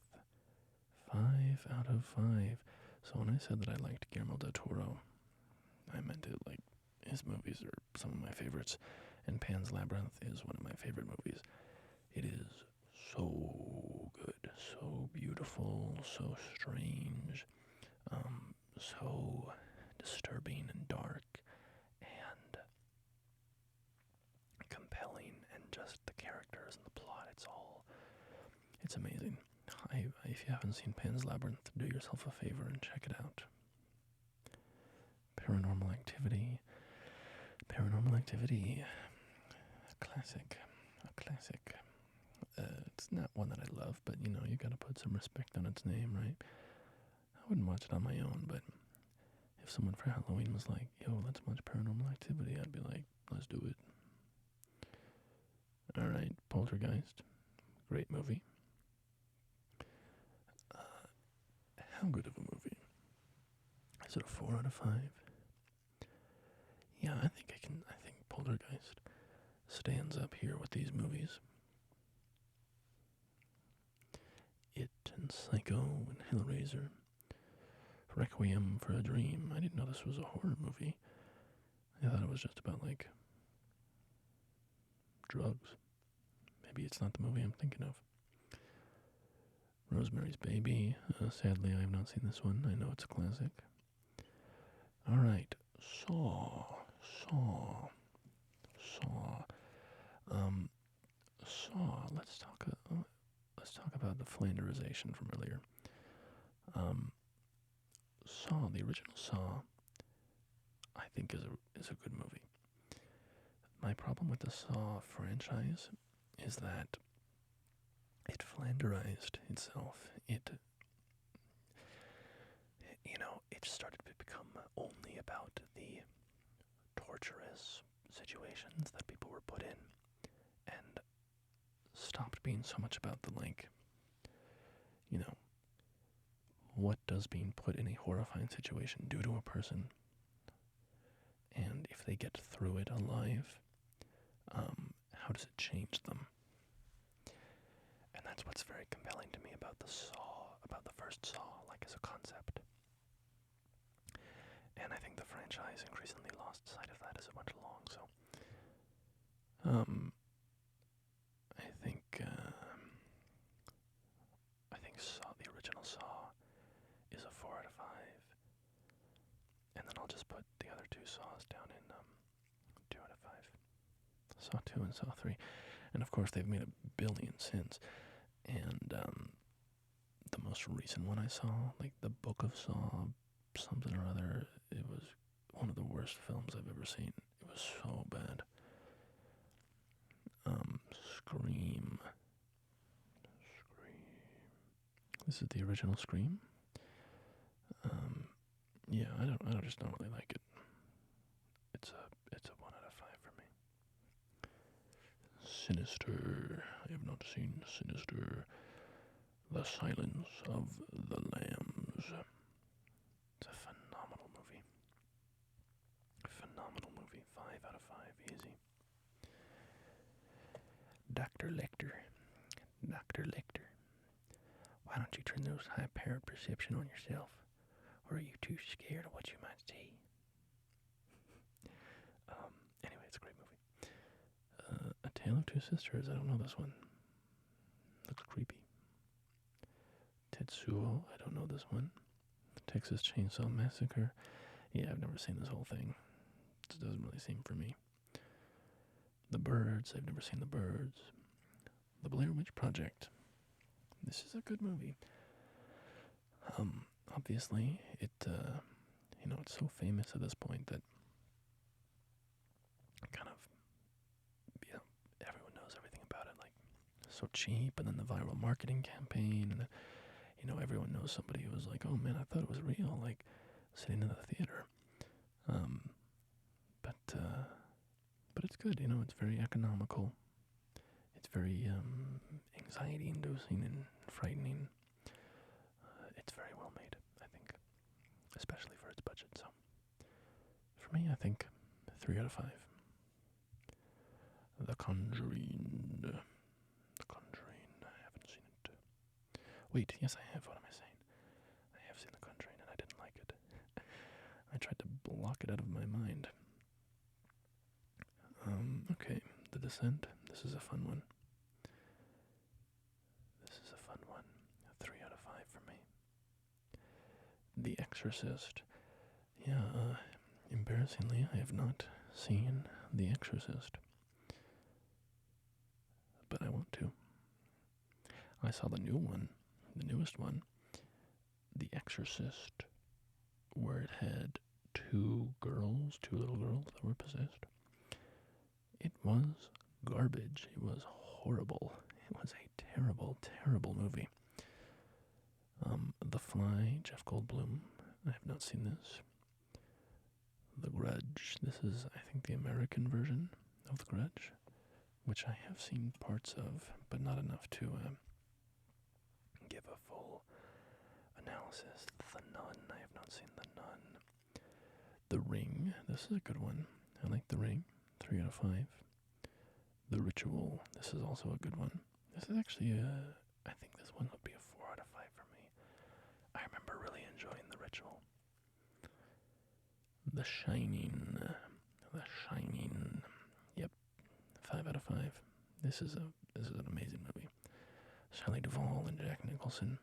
5 out of 5. So when I said that I liked Guillermo del Toro, I meant it like his movies are some of my favorites, and Pan's Labyrinth is one of my favorite movies. It is so good, so beautiful, so strange, so disturbing and dark and compelling, and just the characters and the plot, it's amazing. If you haven't seen Pan's Labyrinth, do yourself a favor and check it out. Paranormal Activity, a classic. It's not one that I love, but you gotta put some respect on its name, right? I wouldn't watch it on my own, but if someone for Halloween was like, yo, let's watch Paranormal Activity, I'd be like, let's do it. Alright, Poltergeist, great movie. How good of a movie? Is it a 4 out of 5? Yeah, I think Poltergeist stands up here with these movies. It and Psycho and Hellraiser. Requiem for a Dream. I didn't know this was a horror movie. I thought it was just about, like, drugs. Maybe it's not the movie I'm thinking of. Rosemary's Baby. Sadly, I have not seen this one. I know it's a classic. Alright. Saw. Saw. Let's talk about the Flanderization from earlier. Saw, the original Saw, I think is a good movie. My problem with the Saw franchise is that it Flanderized itself. It started to become only about the torturous situations that people were put in, and stopped being so much about the, like, what does being put in a horrifying situation do to a person, and if they get through it alive, how does it change them? And that's what's very compelling to me about the first Saw, like, as a concept. And I think the franchise increasingly lost sight of that as it went along, so I think Saw, the original Saw, is a 4 out of 5. And then I'll just put the other two Saws down in 2 out of 5. Saw 2 and Saw 3. And of course they've made a billion since. And the most recent one I saw, like the Book of Saw, something or other, it was one of the worst films I've ever seen. It was so bad. Scream. This is the original Scream. Yeah, I just don't really like it. It's a 1 out of 5 for me. Sinister. I have not seen Sinister. The Silence of the Lambs. It's a phenomenal movie. 5 out of 5, easy. Dr. Lecter. Why don't you turn those high-powered perception on yourself? Or are you too scared of what you might see? Anyway, it's a great movie. A Tale of Two Sisters. I don't know this one. Looks creepy. Tetsuo. I don't know this one. Texas Chainsaw Massacre. Yeah, I've never seen this whole thing. It doesn't really seem for me. The Birds. I've never seen The Birds. The Blair Witch Project. This is a good movie. Obviously, it's so famous at this point that kind of, everyone knows everything about it. Like, so cheap, and then the viral marketing campaign, and then, everyone knows somebody who was like, oh man, I thought it was real, like, sitting in the theater. But it's good, it's very economical. It's very anxiety-inducing and frightening. It's very well made, I think, especially for its budget. So, for me, I think 3 out of 5. The Conjuring. I haven't seen it. Wait, yes, I have. What am I saying? I have seen The Conjuring, and I didn't like it. I tried to block it out of my mind. Okay, The Descent. This is a fun one. 3 out of 5 for me. The Exorcist. Yeah, embarrassingly, I have not seen The Exorcist. But I want to. I saw the newest one, The Exorcist, where it had two little girls that were possessed. It was garbage. It was horrible. It was a terrible, terrible movie. The Fly, Jeff Goldblum. I have not seen this. The Grudge. This is, I think, the American version of The Grudge, which I have seen parts of, but not enough to give a full analysis. The Nun. I have not seen The Nun. The Ring. This is a good one. I like The Ring. 3 out of 5. The Ritual. This is also a good one. This is actually I think this one would be a 4 out of 5 for me. I remember really enjoying The Ritual. The Shining. The Shining. Yep, 5 out of 5. This is an amazing movie. Shelley Duvall and Jack Nicholson.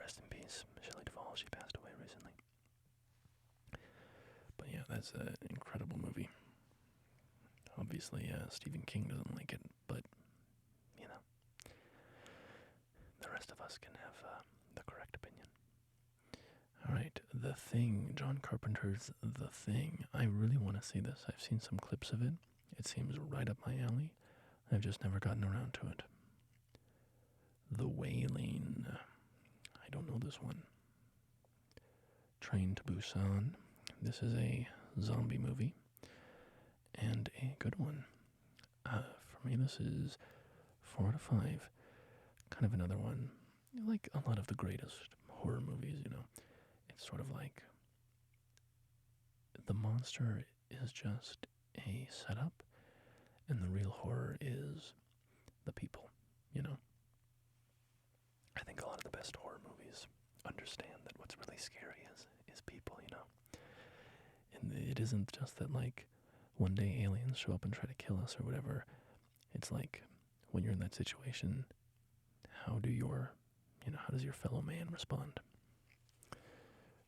Rest in peace, Shelley Duvall. She passed away recently. But yeah, that's an incredible movie. Obviously, Stephen King doesn't like it, but the rest of us can have the correct opinion. All right, The Thing, John Carpenter's The Thing. I really want to see this. I've seen some clips of it. It seems right up my alley. I've just never gotten around to it. The Wailing. I don't know this one. Train to Busan. This is a zombie movie. And a good one. For me, this is 4 out of 5. Kind of another one. Like a lot of the greatest horror movies, It's sort of like the monster is just a setup, and the real horror is the people, I think a lot of the best horror movies understand that what's really scary is people, And it isn't just that, like, one day aliens show up and try to kill us or whatever. It's like, when you're in that situation, how does your fellow man respond?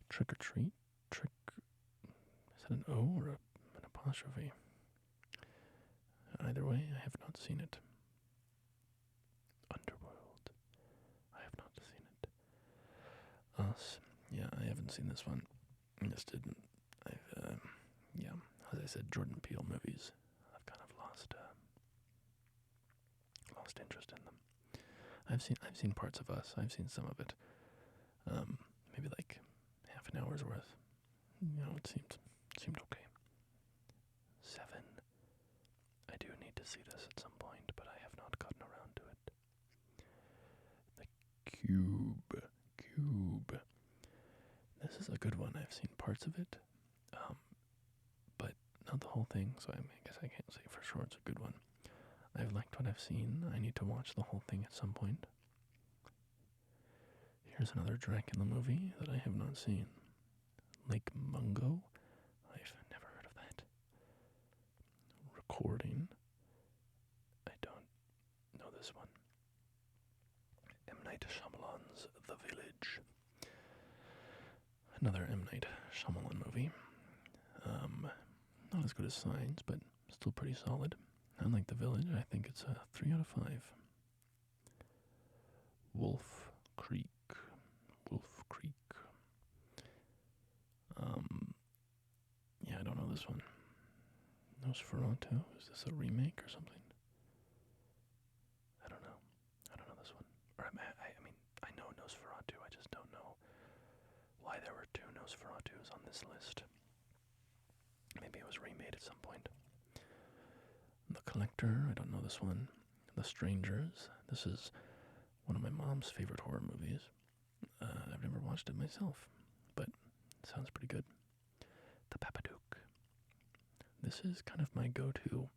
Trick or Treat? Is that an O or an apostrophe? Either way, I have not seen it. Underworld. I have not seen it. Us. Yeah, I haven't seen this one. I just didn't. As I said, Jordan Peele movies, I've kind of lost interest in them. I've seen parts of Us. I've seen some of it. Maybe like half an hour's worth. It seemed okay. 7. I do need to see this at some point, but I have not gotten around to it. The Cube. This is a good one. I've seen parts of it, but not the whole thing, so I guess I can't say for sure it's a good one. I've liked what I've seen. I need to watch the whole thing at some point. Here's another Dracula movie that I have not seen. Lake Mungo. I've never heard of that. Recording. I don't know this one. M. Night Shyamalan's The Village. Another M. Night Shyamalan movie. Not as good as Signs, but still pretty solid. I like The Village. I think it's a 3 out of 5. Wolf Creek. Yeah, I don't know this one. Nosferatu. Is this a remake or something? I don't know this one. Or I mean, I know Nosferatu. I just don't know why there were 2 Nosferatus on this list. Maybe it was remade at some point. The Collector. I don't know this one. The Strangers. This is one of my mom's favorite horror movies. I've never watched it myself, but it sounds pretty good. The Babadook. This is kind of my go-to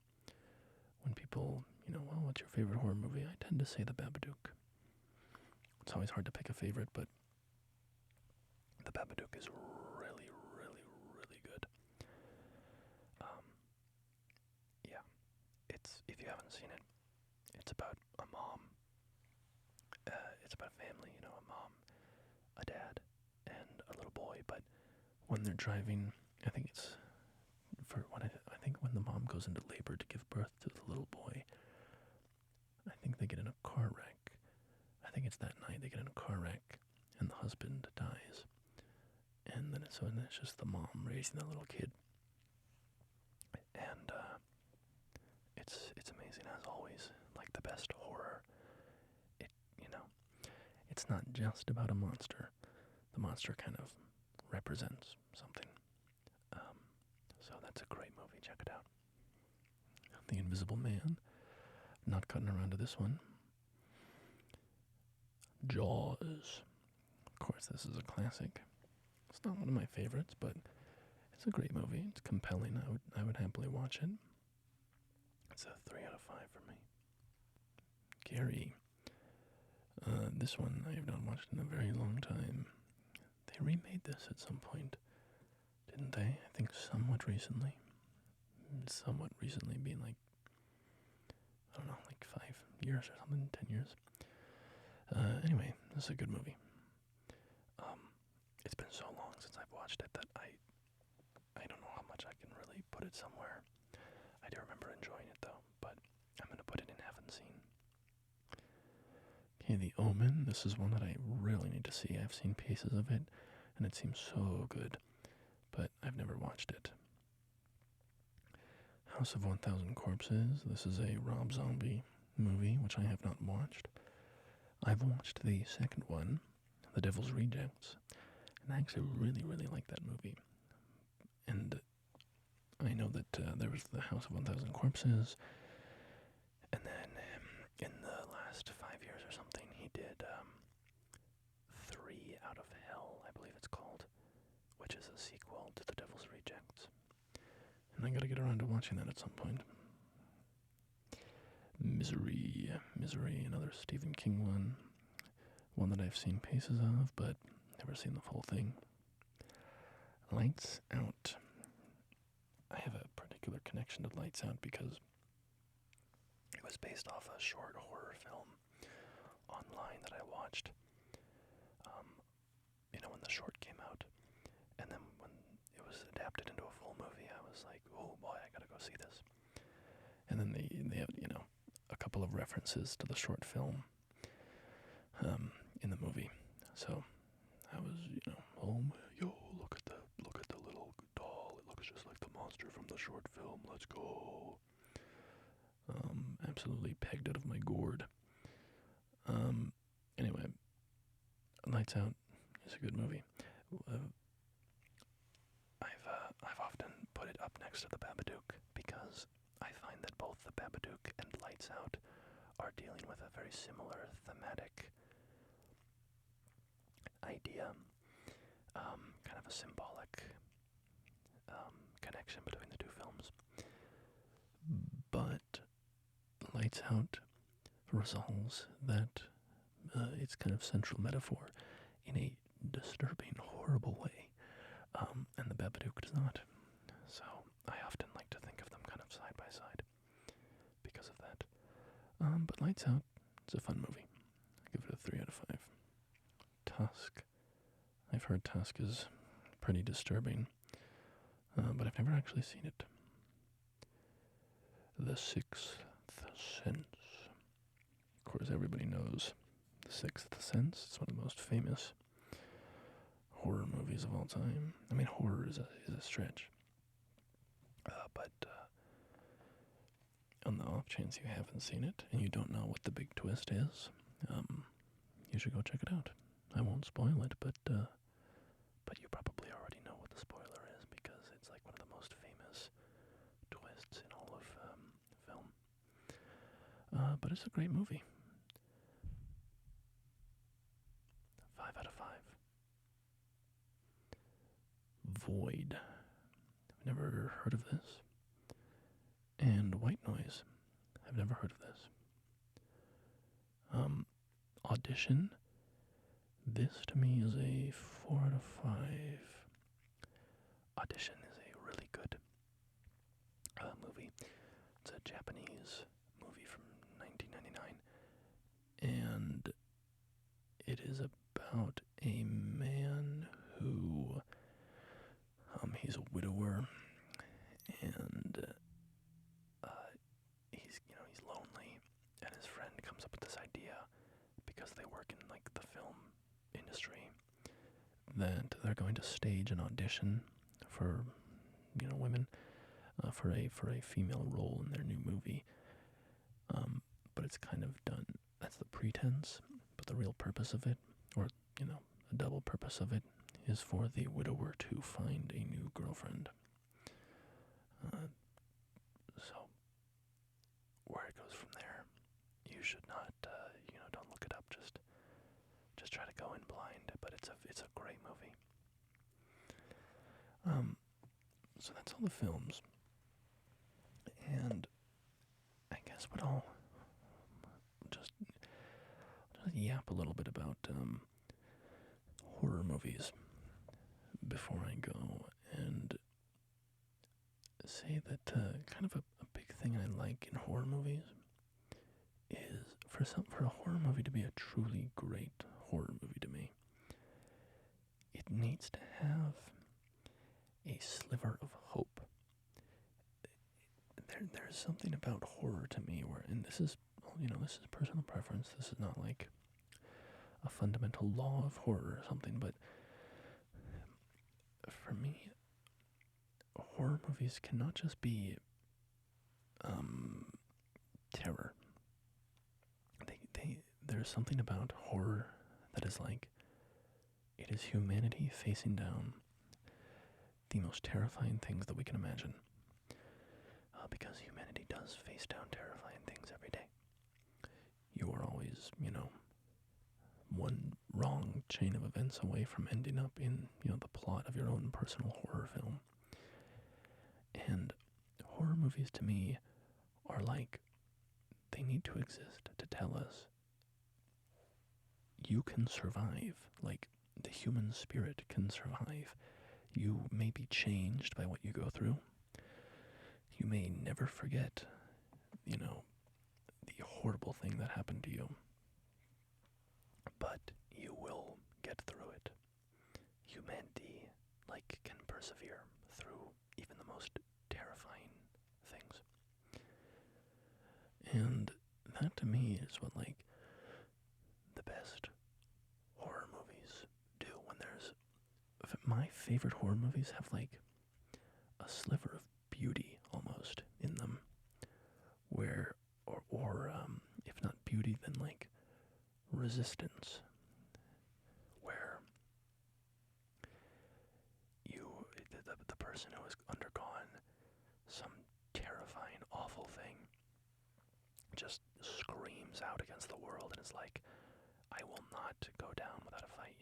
when people, well, what's your favorite horror movie? I tend to say The Babadook. It's always hard to pick a favorite, but The Babadook is really, really, really good. Yeah, if you haven't seen it, it's about a mom. It's about a family, a mom, a dad, and a little boy. But when they're driving, I think when the mom goes into labor to give birth to the little boy, I think they get in a car wreck. I think it's that night they get in a car wreck, and the husband dies, and then it's just the mom raising that little kid, and it's amazing as always. Like the best horror. It's not just about a monster. The monster kind of represents something. So that's a great movie. Check it out. The Invisible Man. Not gotten around to this one. Jaws. Of course, this is a classic. It's not one of my favorites, but it's a great movie. It's compelling. I would happily watch it. It's a 3 out of 5 for me. Gary. This one I have not watched in a very long time. They remade this at some point. didn't they? I think somewhat recently. Somewhat recently being like, I don't know, like 5 years or something, 10 years. Anyway, this is a good movie. It's been so long since I've watched it that I don't know how much I can really put it somewhere. I do remember enjoying it though, but I'm going to put it in haven't seen. Okay, The Omen. This is one that I really need to see. I've seen pieces of it, and it seems so good, but I've never watched it. House of 1,000 Corpses. This is a Rob Zombie movie, which I have not watched. I've watched the second one, The Devil's Rejects, and I actually really, really like that movie. And I know that there was the House of 1,000 Corpses, and then in the last 5 years or something, he did 3 Out of Hell, I believe it's called, which is a sequel to The Devil's Rejects. And I gotta get around to watching that at some point. Misery, another Stephen King one that I've seen pieces of, but never seen the full thing. Lights Out. I have a particular connection to Lights Out because it was based off a short horror film online that I watched. When the short came out, and then when it was adapted into a full movie, I was like, oh boy, I gotta go see this. And then they have, a couple of references to the short film in the movie. So I was, oh yo, look at the little doll. It looks just like the monster from the short film. Let's go. Absolutely pegged out of my gourd. Anyway, Lights Out is a good movie. I've often put it up next to The Babadook because I find that both The Babadook and Lights Out are dealing with a very similar thematic idea, kind of a symbolic connection between the two films. But Lights Out resolves that its kind of central metaphor in a disturbing, horrible way, and The Babadook does not. So I often like to think of them kind of side by side because of that. But Lights Out, it's a fun movie. I give it a 3 out of 5. Tusk. I've heard Tusk is pretty disturbing, but I've never actually seen it. The Sixth Sense. Of course, everybody knows The Sixth Sense. It's one of the most famous horror movies of all time. I mean, horror is a stretch. But on the off chance you haven't seen it and you don't know what the big twist is, you should go check it out. I won't spoil it, but you probably already know what the spoiler is because it's like one of the most famous twists in all of film. But it's a great movie. 5 out of 5. Void. I've never heard of this. And White Noise. I've never heard of this. Audition. This to me is a 4 out of 5. Audition is a really good movie. It's a Japanese movie from 1999. And it is about a man who he's a widower, and he's lonely, and his friend comes up with this idea because they work in like the film industry that they're going to stage an audition for women for a female role in their new movie, but it's kind of done. That's the pretense, but the real purpose of it, or a double purpose of it, is for the widower to find a new girlfriend. So, where it goes from there, you should not, don't look it up. Just try to go in blind. But it's a great movie. So that's all the films, and I guess what I'll just yap a little bit about horror movies before I go, and say that kind of a big thing I like in horror movies is for a horror movie to be a truly great horror movie to me, it needs to have a sliver of hope. There's something about horror to me where, and this is personal preference. This is not like a fundamental law of horror or something, but for me, horror movies cannot just be terror. There's something about horror that is like, it is humanity facing down the most terrifying things that we can imagine. Because humanity does face down terrifying things every day. You are always, one wrong chain of events away from ending up in, the plot of your own personal horror film. And horror movies to me are like, they need to exist to tell us you can survive. Like, the human spirit can survive. You may be changed by what you go through. You may never forget, the horrible thing that happened to you. But you will get through it. Humanity, can persevere through even the most terrifying things. And that to me is what, the best horror movies do. My favorite horror movies have, a sliver of beauty almost in them, where, or if not beauty, then resistance, where the person who has undergone some terrifying, awful thing just screams out against the world and is like, I will not go down without a fight,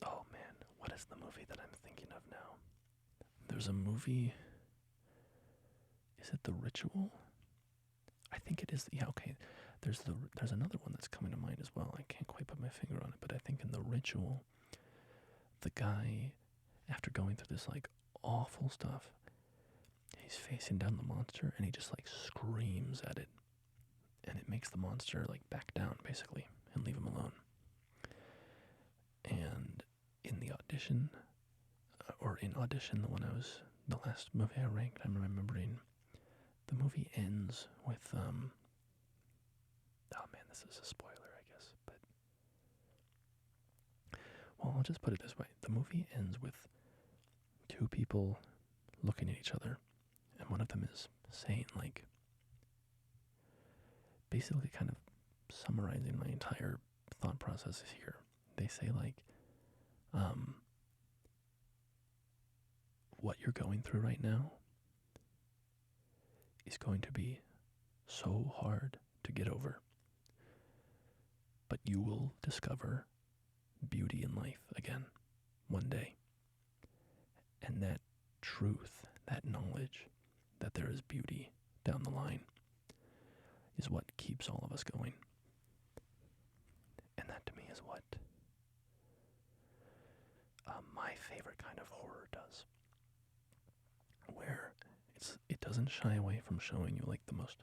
Oh man, what is the movie that I'm thinking of now? There's a movie, is it The Ritual? I think it is. Yeah, okay. There's another one that's coming to mind as well. I can't quite put my finger on it, but I think in The Ritual, the guy, after going through this awful stuff, he's facing down the monster and he just screams at it, and it makes the monster back down basically and leave him alone. And in the audition, the last movie I ranked, I'm remembering, the movie ends with, oh man, this is a spoiler, I guess, but, well, I'll just put it this way. The movie ends with two people looking at each other, and one of them is saying, basically kind of summarizing my entire thought process here. They say, what you're going through right now is going to be so hard to get over, but you will discover beauty in life again one day. And that truth, that knowledge that there is beauty down the line is what keeps all of us going. And that to me is what my favorite kind of horror does, where it doesn't shy away from showing you the most,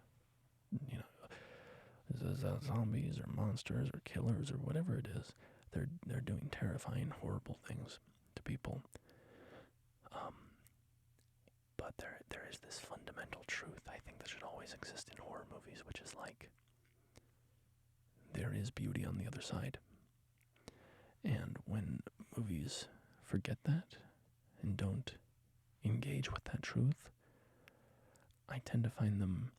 zombies or monsters or killers or whatever it is. They're doing terrifying, horrible things to people. But there is this fundamental truth, I think, that should always exist in horror movies, which is there is beauty on the other side. And when movies forget that and don't engage with that truth, I tend to find them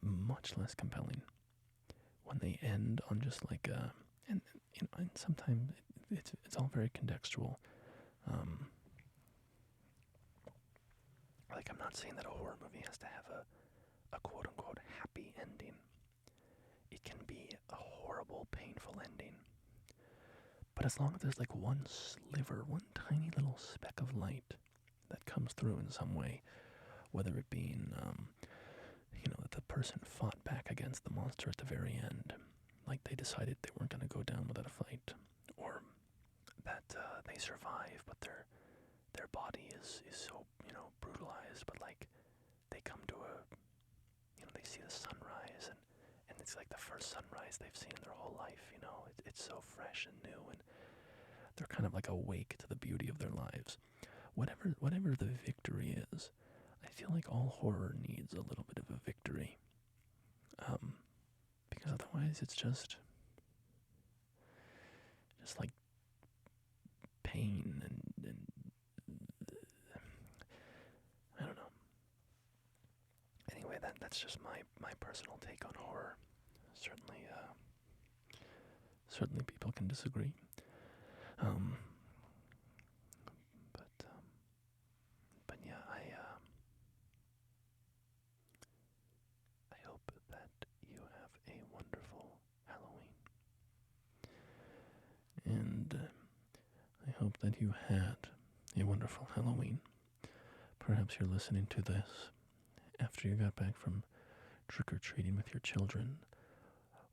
much less compelling. When they end on just and sometimes it's all very contextual. I'm not saying that a horror movie has to have a quote unquote happy ending. It can be a horrible, painful ending. But as long as there's one sliver, one tiny little speck of light that comes through in some way, whether it being, that the person fought back against the monster at the very end, they decided they weren't going to go down without a fight, or that they survive, but their body is so, brutalized, but like they come to they see the sunrise, and it's like the first sunrise they've seen in their whole life. It's so fresh and new, and they're kind of like awake to the beauty of their lives. Whatever the victory is, I feel like all horror needs a little bit of a victory, because otherwise it's just like pain and I don't know. Anyway, that's just my personal take on horror. Certainly people can disagree. But yeah, I hope that you have a wonderful Halloween, and I hope that you had a wonderful Halloween. Perhaps you're listening to this after you got back from trick-or-treating with your children,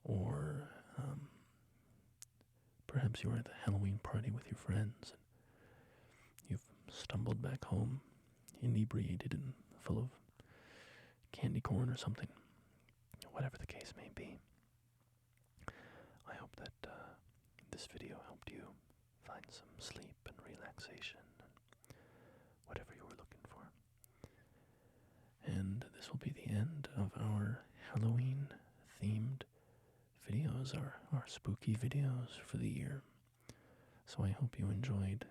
or perhaps you were at the Halloween party with your friends, and you've stumbled back home inebriated and full of candy corn or something. Whatever the case may be, I hope that this video helped you find some sleep and relaxation and whatever you were looking for. And this will be the end of our Halloween-themed videos, our spooky videos for the year. So I hope you enjoyed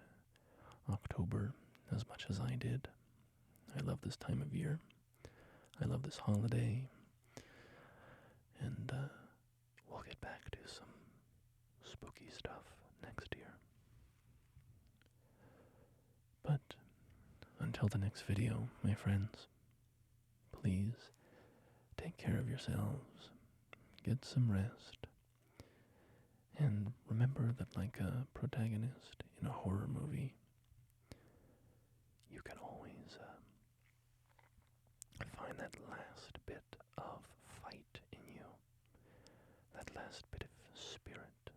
October as much as I did. I love this time of year. I love this holiday. And we'll get back to some spooky stuff next year. But until the next video, my friends, please take care of yourselves, get some rest, and remember that like a protagonist in a horror movie, you can always find that last bit of fight in you, that last bit of spirit,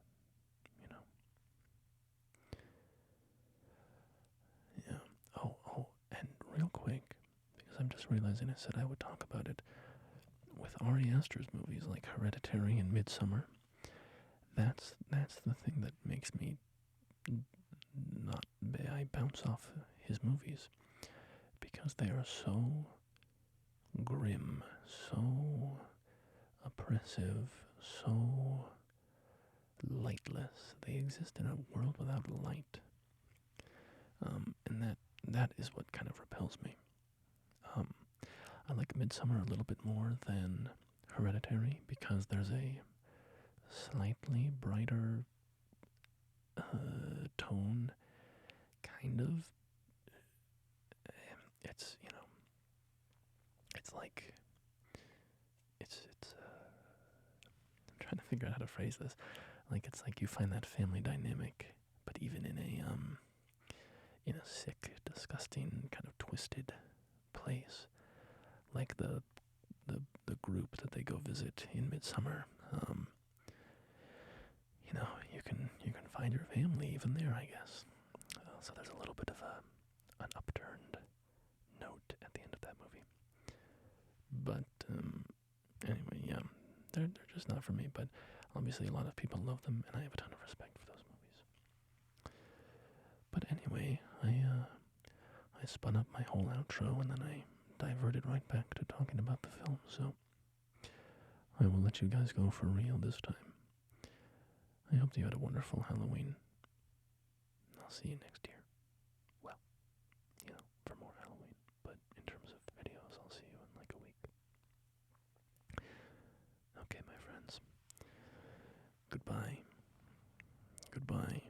Yeah. Oh, and real quick, because I'm just realizing I said I would talk about it, with Ari Aster's movies like Hereditary and Midsummer, that's the thing that makes me I bounce off his movies, because they are so grim, so oppressive, so lightless. They exist in a world without light, and that is what kind of repels me. I like Midsummer a little bit more than Hereditary because there's a slightly brighter tone, kind of. It's it's like I'm trying to figure out how to phrase this. Like, it's like you find that family dynamic, but even in a sick, disgusting, kind of twisted place, like the group that they go visit in Midsummer. You can find your family even there, I guess. So there's a little bit of an upturned note at the end of that movie. But anyway, yeah, they're just not for me. But obviously, a lot of people love them, and I have a ton of respect for those movies. But anyway, I spun up my whole outro, and then I diverted right back to talking about the film. So I will let you guys go for real this time. I hope you had a wonderful Halloween. I'll see you next year. Well, for more Halloween. But in terms of videos, I'll see you in like a week. Okay, my friends. Goodbye. Goodbye.